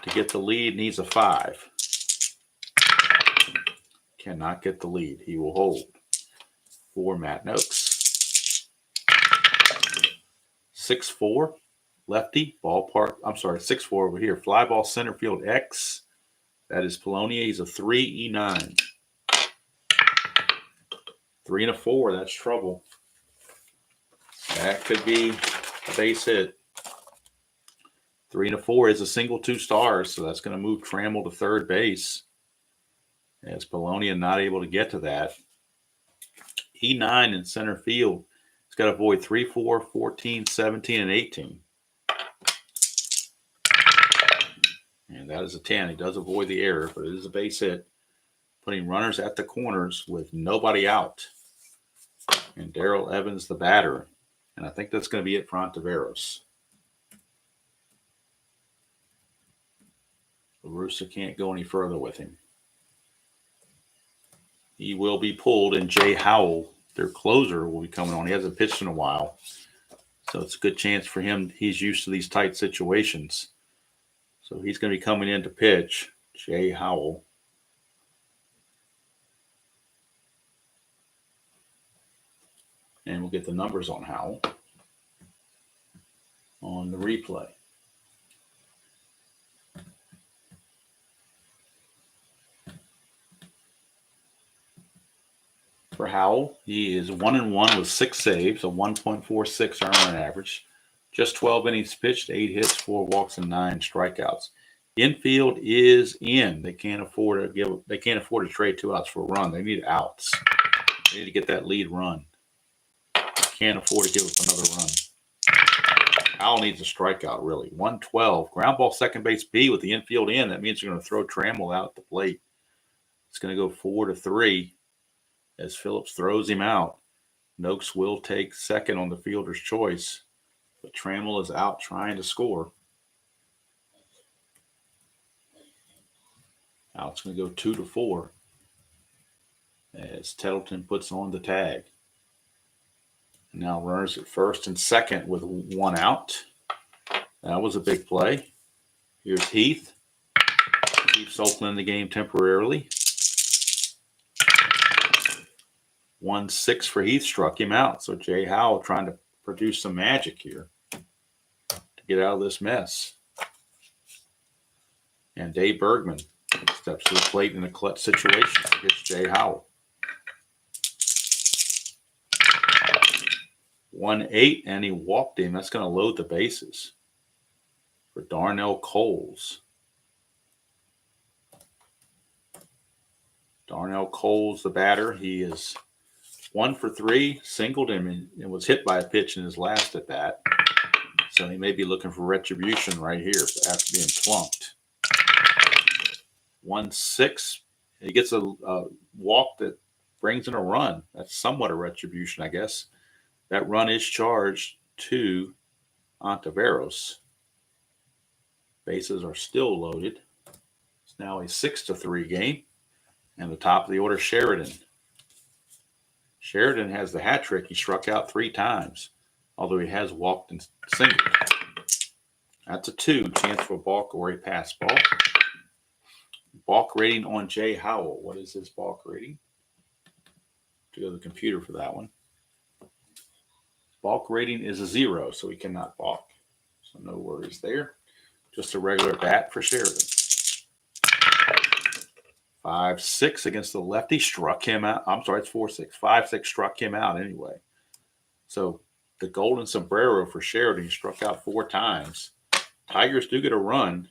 To get the lead, needs a 5. Cannot get the lead. He will hold. For Matt Noakes. 6-4. Lefty. Ballpark. I'm sorry, 6-4 over here. Fly ball center field X. That is Polonia. He's a 3-E9. 3 and a 4. That's trouble. That could be a base hit. 3 and a 4 is a single 2 stars, so that's going to move Trammell to 3rd base. As Polonia not able to get to that. E9 in center field. He's got to avoid 3, 4, 14, 17, and 18. And that is a 10. He does avoid the error, but it is a base hit. Putting runners at the corners with nobody out. And Darrell Evans, the batter. And I think that's going to be it for Ontiveros. La Russa can't go any further with him. He will be pulled, and Jay Howell, their closer, will be coming on. He hasn't pitched in a while. So it's a good chance for him. He's used to these tight situations. So he's going to be coming in to pitch. Jay Howell. And we'll get the numbers on Howell on the replay. For Howell, he is 1-1 with 6 saves, a 1.46 earned run average. Just 12 innings pitched, 8 hits, 4 walks, and 9 strikeouts. Infield is in. They can't afford to trade 2 outs for a run. They need outs. They need to get that lead run. Can't afford to give up another run. Howell needs a strikeout, really. 112. Ground ball second base B with the infield in. That means you're going to throw Trammell out at the plate. It's going to go 4-3 as Phillips throws him out. Noakes will take second on the fielder's choice, but Trammell is out trying to score. Now it's going to go 2-4 as Tettleton puts on the tag. Now runners at first and second with 1 out. That was a big play. Here's Heath. Keeps Oakland in the game temporarily. 1-6 for Heath, struck him out. So Jay Howell trying to produce some magic here to get out of this mess. And Dave Bergman steps to the plate in a clutch situation against Jay Howell. 1-8, and he walked him. That's going to load the bases for Darnell Coles. Darnell Coles, the batter. He is 1 for 3, singled him, and was hit by a pitch in his last at bat. So he may be looking for retribution right here after being plunked. 1-6. He gets a walk that brings in a run. That's somewhat a retribution, I guess. That run is charged to Ontiveros. Bases are still loaded. It's now a 6-3 game. And the top of the order, Sheridan. Sheridan has the hat trick. He struck out 3 times, although he has walked and singled. That's a 2. Chance for a balk or a pass ball. Balk rating on Jay Howell. What is his balk rating? To go to the computer for that one. Balk rating is a 0, so he cannot balk. So no worries there. Just a regular bat for Sheridan. 5-6 against the lefty. Struck him out. I'm sorry, it's 4-6. 5-6 struck him out anyway. So the golden sombrero for Sheridan. He struck out 4 times. Tigers do get a run.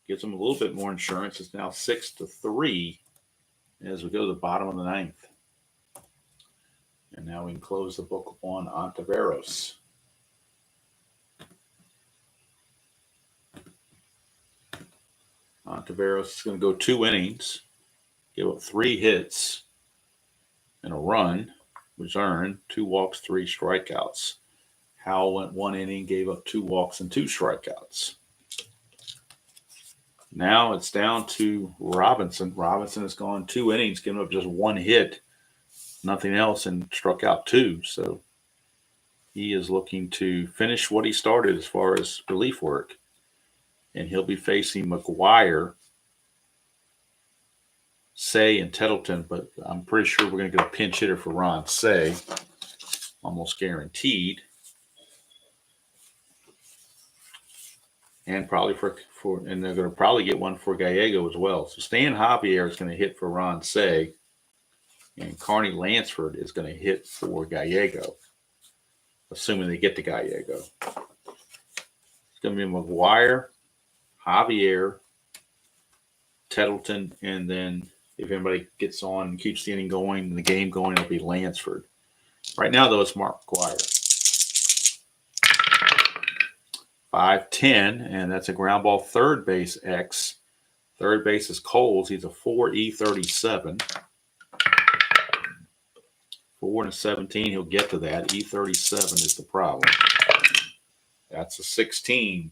Gives them a little bit more insurance. It's now 6-3 as we go to the bottom of the 9th. And now we can close the book on Ontiveros. Ontiveros is going to go 2 innings, give up 3 hits and a run, was earned, 2 walks, 3 strikeouts. Howell went 1 inning, gave up 2 walks and 2 strikeouts. Now it's down to Robinson. Robinson has gone 2 innings, given up just 1 hit, nothing else, and struck out 2. So he is looking to finish what he started as far as relief work. And he'll be facing McGuire, Say, and Tettleton, but I'm pretty sure we're going to get a pinch hitter for Ron Say, almost guaranteed. And probably and they're going to probably get one for Gallego as well. So Stan Javier is going to hit for Ron Say, and Carney Lansford is going to hit for Gallego, assuming they get to Gallego. It's going to be McGuire, Javier, Tettleton, and then if anybody gets on and keeps the inning going and the game going, it'll be Lansford. Right now, though, it's Mark McGuire. 5-10, and that's a ground ball third base X. Third base is Coles. He's a 4 E37. 4-17, he'll get to that. E37 is the problem. That's a 16.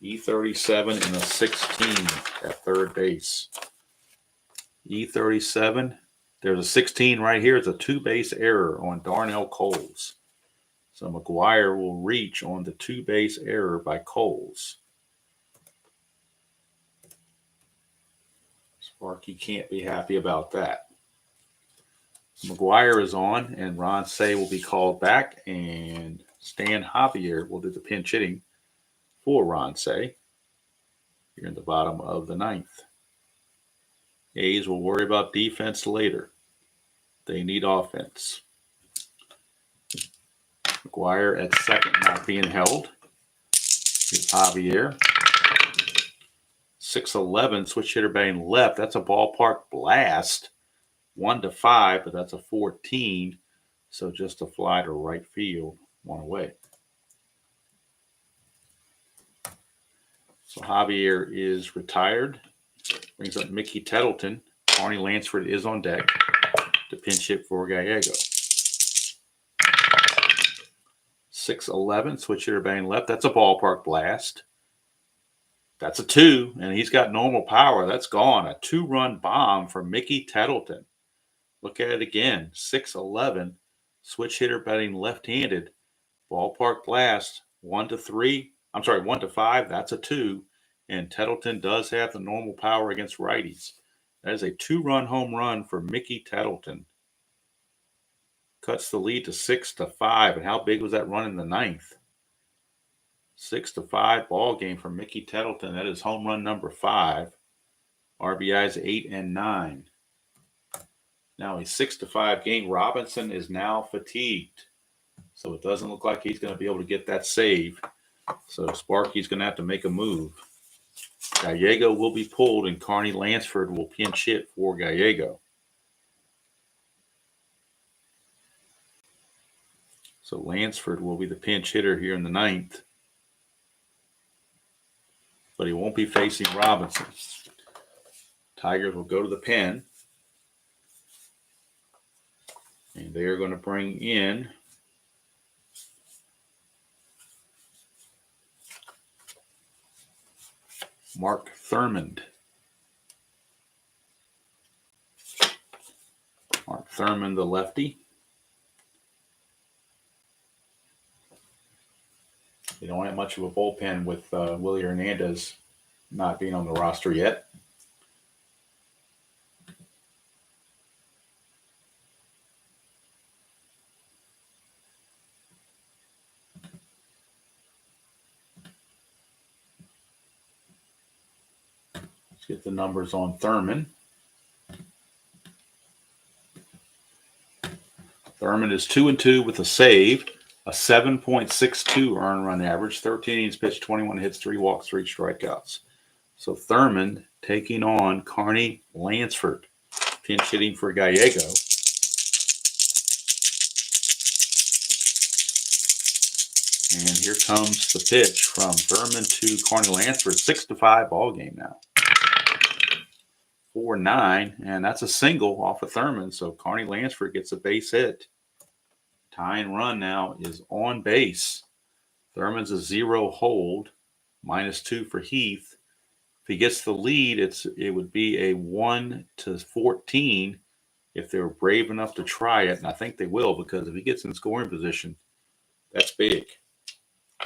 E37 and a 16 at third base. E37, there's a 16 right here. It's a 2-base error on Darnell Coles. So McGuire will reach on the 2-base error by Coles. Sparky can't be happy about that. McGuire is on, and Ron Say will be called back, and Stan Javier will do the pinch hitting for Ron Say here in the bottom of the 9th. A's will worry about defense later. They need offense. McGuire at second, not being held. Here's Javier. 6-11, switch hitter batting left. That's a ballpark blast. 1-5, but that's a 14. So just a fly to right field, 1 away. So Javier is retired. Brings up Mickey Tettleton. Carney Lansford is on deck to pinch hit for Gallego. 6-11, switch hitter batting left. That's a ballpark blast. That's a 2, and he's got normal power. That's gone. A 2-run bomb for Mickey Tettleton. Look at it again. 6-11, switch hitter batting left-handed. Ballpark blast. 1-3. I'm sorry, 1-5. That's a 2. And Tettleton does have the normal power against righties. That is a 2-run home run for Mickey Tettleton. Cuts the lead to 6-5. And how big was that run in the 9th? 6-5 ball game for Mickey Tettleton. That is home run number 5. RBIs 8 and 9. Now a 6-5 game. Robinson is now fatigued. So it doesn't look like he's going to be able to get that save. So Sparky's going to have to make a move. Gallego will be pulled, and Carney Lansford will pinch hit for Gallego. So Lansford will be the pinch hitter here in the 9th. But he won't be facing Robinson. Tigers will go to the pen. And they are going to bring in Mark Thurmond. Mark Thurmond, the lefty. They don't have much of a bullpen with Willie Hernandez not being on the roster yet. Let's get the numbers on Thurmond. Thurmond is 2-2 with a save, a 7.62 earned run average, 13 innings pitched, 21 hits, 3 walks, 3 strikeouts. So Thurmond taking on Carney Lansford, pinch hitting for Gallego. And here comes the pitch from Thurmond to Carney Lansford, 6-5 ball game now. 4-9, and that's a single off of Thurmond. So Carney Lansford gets a base hit. Tying run now is on base. Thurmond's a 0 hold, -2 for Heath. If he gets the lead, it would be a 1-14 if they were brave enough to try it, and I think they will, because if he gets in scoring position, that's big.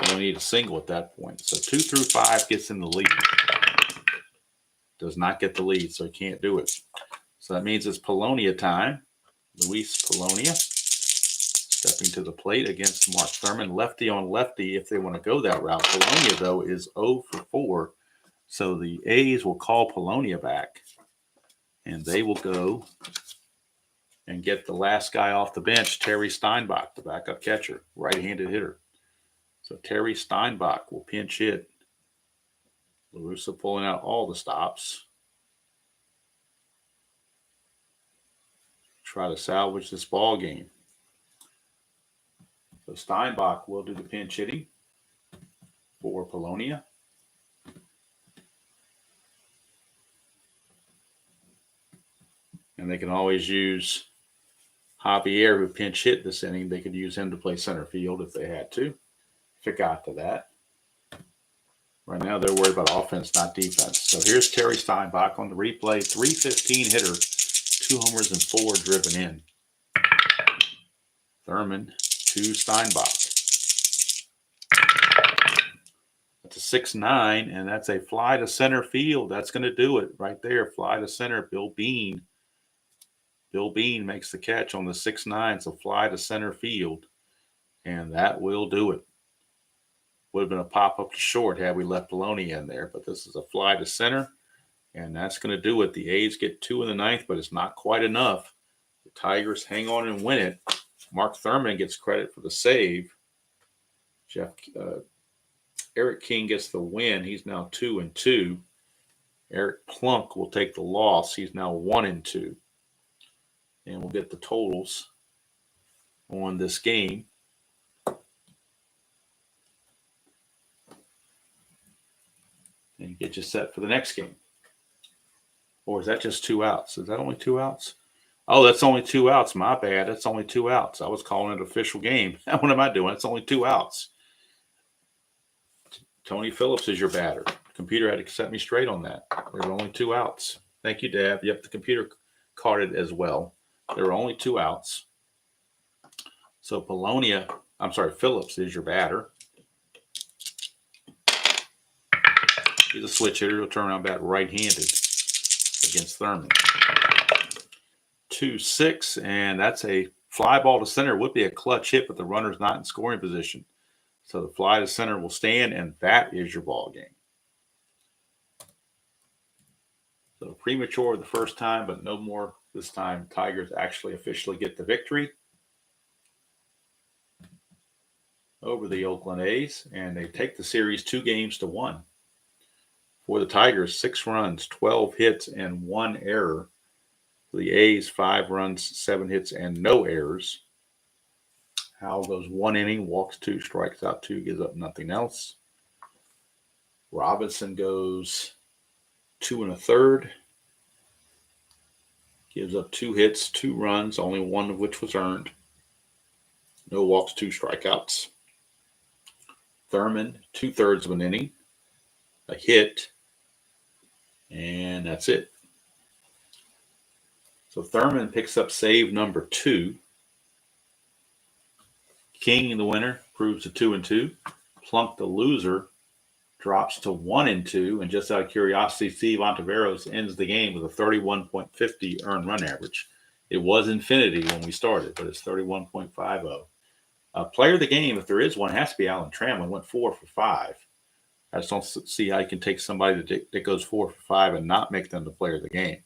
You don't need a single at that point. So 2 through 5 gets in the lead. Does not get the lead, so he can't do it. So that means it's Polonia time. Luis Polonia stepping to the plate against Mark Thurmond. Lefty on lefty if they want to go that route. Polonia, though, is 0 for 4. So the A's will call Polonia back, and they will go and get the last guy off the bench, Terry Steinbach, the backup catcher, right-handed hitter. So Terry Steinbach will pinch hit. LaRussa pulling out all the stops. Try to salvage this ball game. So Steinbach will do the pinch hitting for Polonia. And they can always use Javier, who pinch hit this inning. They could use him to play center field if they had to. Forgot to that. Right now, they're worried about offense, not defense. So here's Terry Steinbach on the replay. 315 hitter, 2 homers and 4 driven in. Thurmond to Steinbach. That's a 6-9, and that's a fly to center field. That's going to do it right there. Fly to center, Bill Bean. Bill Bean makes the catch on the 6-9. So fly to center field, and that will do it. Would have been a pop-up to short had we left Polonia in there, but this is a fly to center, and that's going to do it. The A's get 2 in the 9th, but it's not quite enough. The Tigers hang on and win it. Mark Thurmond gets credit for the save. Eric King gets the win. He's now 2-2. Eric Plunk will take the loss. He's now 1-2. And we'll get the totals on this game. And get you set for the next game. Or is that just 2 outs? Is that only 2 outs? Oh, that's only 2 outs. My bad. That's only 2 outs. I was calling it an official game. What am I doing? It's only 2 outs. Tony Phillips is your batter. The computer had to set me straight on that. There were only 2 outs. Thank you, Dad. Yep, the computer caught it as well. There were only 2 outs. So Phillips is your batter. He's a switch hitter. He'll turn around bat right-handed against Thurmond. 2-6, and that's a fly ball to center. Would be a clutch hit, but the runner's not in scoring position. So the fly to center will stand, and that is your ball game. So premature the first time, but no more this time. Tigers actually officially get the victory over the Oakland A's, and they take the series 2-1. For the Tigers, 6 runs, 12 hits, and 1 error. For the A's, 5 runs, 7 hits, and no errors. Howell goes 1 inning, walks 2, strikes out 2, gives up nothing else. Robinson goes 2 1/3, gives up 2 hits, 2 runs, only 1 of which was earned. No walks, 2 strikeouts. Thurman, 2/3 of an inning, a hit, and that's it. So Thurman picks up save number 2. King, the winner, proves to 2-2. Plunk, the loser, drops to 1-2. And just out of curiosity, Steve Ontiveros ends the game with a 31.50 earned run average. It was infinity when we started, but it's 31.50. Player of the game, if there is one, has to be Alan Trammell. Went 4 for 5. I just don't see how you can take somebody that goes 4 for 5 and not make them the player of the game.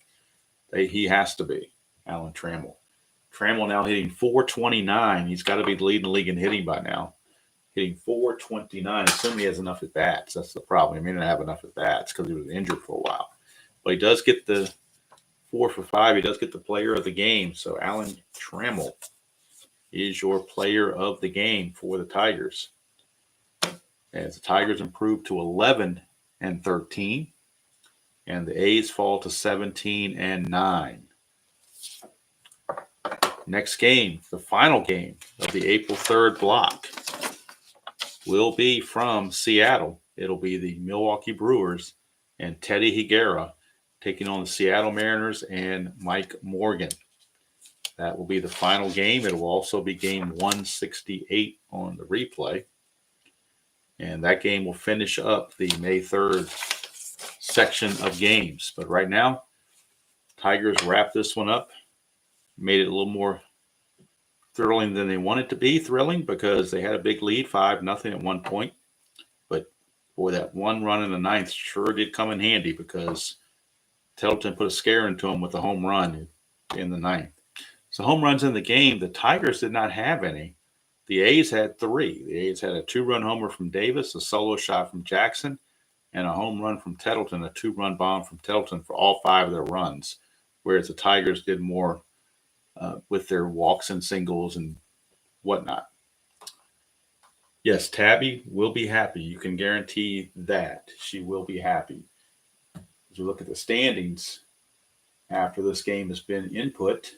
He has to be Alan Trammell. Trammell now hitting .429. He's got to be leading the league in hitting by now. Hitting .429, assuming he has enough at bats. That's the problem. He may not have enough at bats because he was injured for a while. But he does get the 4 for 5. He does get the player of the game. So Alan Trammell is your player of the game for the Tigers. As the Tigers improve to 11-13, and the A's fall to 17-9. Next game, the final game of the April 3rd block, will be from Seattle. It'll be the Milwaukee Brewers and Teddy Higuera taking on the Seattle Mariners and Mike Morgan. That will be the final game. It will also be game 168 on the replay. And that game will finish up the May 3rd section of games. But right now, Tigers wrap this one up. Made it a little more thrilling than they wanted to be thrilling because they had a big lead, 5-0 at one point. But boy, that one run in the ninth sure did come in handy because Tettleton put a scare into him with a home run in the ninth. So home runs in the game, the Tigers did not have any. The A's had 3. The A's had a 2-run homer from Davis, a solo shot from Jackson, and a home run from Tettleton, a 2-run bomb from Tettleton for all 5 of their runs, whereas the Tigers did more with their walks and singles and whatnot. Yes, Tabby will be happy. You can guarantee that. She will be happy. As we look at the standings after this game has been input,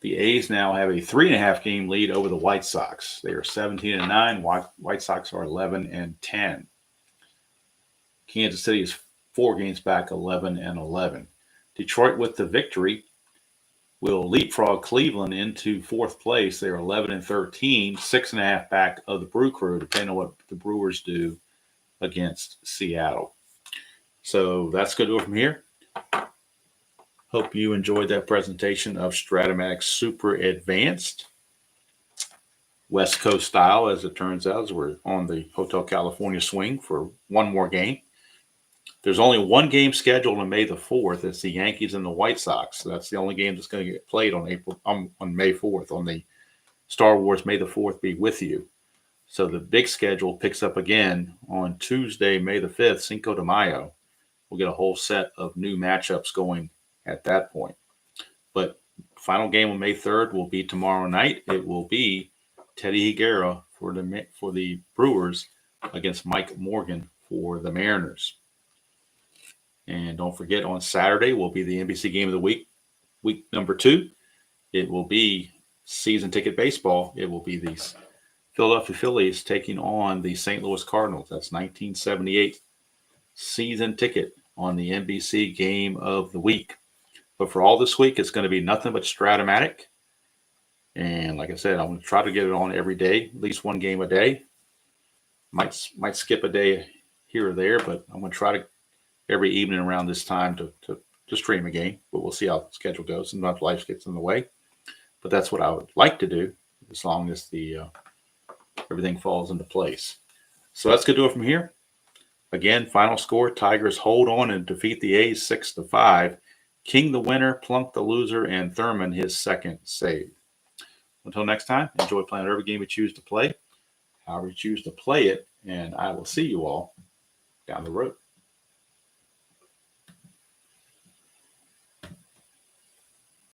the A's now have a 3.5 game lead over the White Sox. They are 17-9. White Sox are 11-10. Kansas City is 4 games back, 11-11. Detroit, with the victory, will leapfrog Cleveland into 4th place. They are 11-13, 6.5 back of the Brew Crew, depending on what the Brewers do against Seattle. So that's going to do it from here. Hope you enjoyed that presentation of Strat-O-Matic Super Advanced. West Coast style, as it turns out, as we're on the Hotel California swing for one more game. There's only one game scheduled on May the 4th. It's the Yankees and the White Sox. So that's the only game that's going to get played on May 4th, on the Star Wars May the 4th Be With You. So the big schedule picks up again on Tuesday, May the 5th, Cinco de Mayo. We'll get a whole set of new matchups going at that point. But final game on May 3rd will be tomorrow night. It will be Teddy Higuera for the Brewers against Mike Morgan for the Mariners. And don't forget, on Saturday will be the NBC Game of the Week, week number 2. It will be season ticket baseball. It will be the Philadelphia Phillies taking on the St. Louis Cardinals. That's 1978 season ticket on the NBC Game of the Week. But for all this week, it's going to be nothing but Strat-O-Matic. And like I said, I'm going to try to get it on every day, at least one game a day. Might skip a day here or there, but I'm going to try to every evening around this time to stream a game. But we'll see how the schedule goes. Sometimes life gets in the way. But that's what I would like to do, as long as everything falls into place. So that's going to do it from here. Again, final score, Tigers hold on and defeat the A's 6-5. King the winner, Plunk the loser, and Thurman his second save. Until next time, enjoy playing every game you choose to play, however you choose to play it, and I will see you all down the road.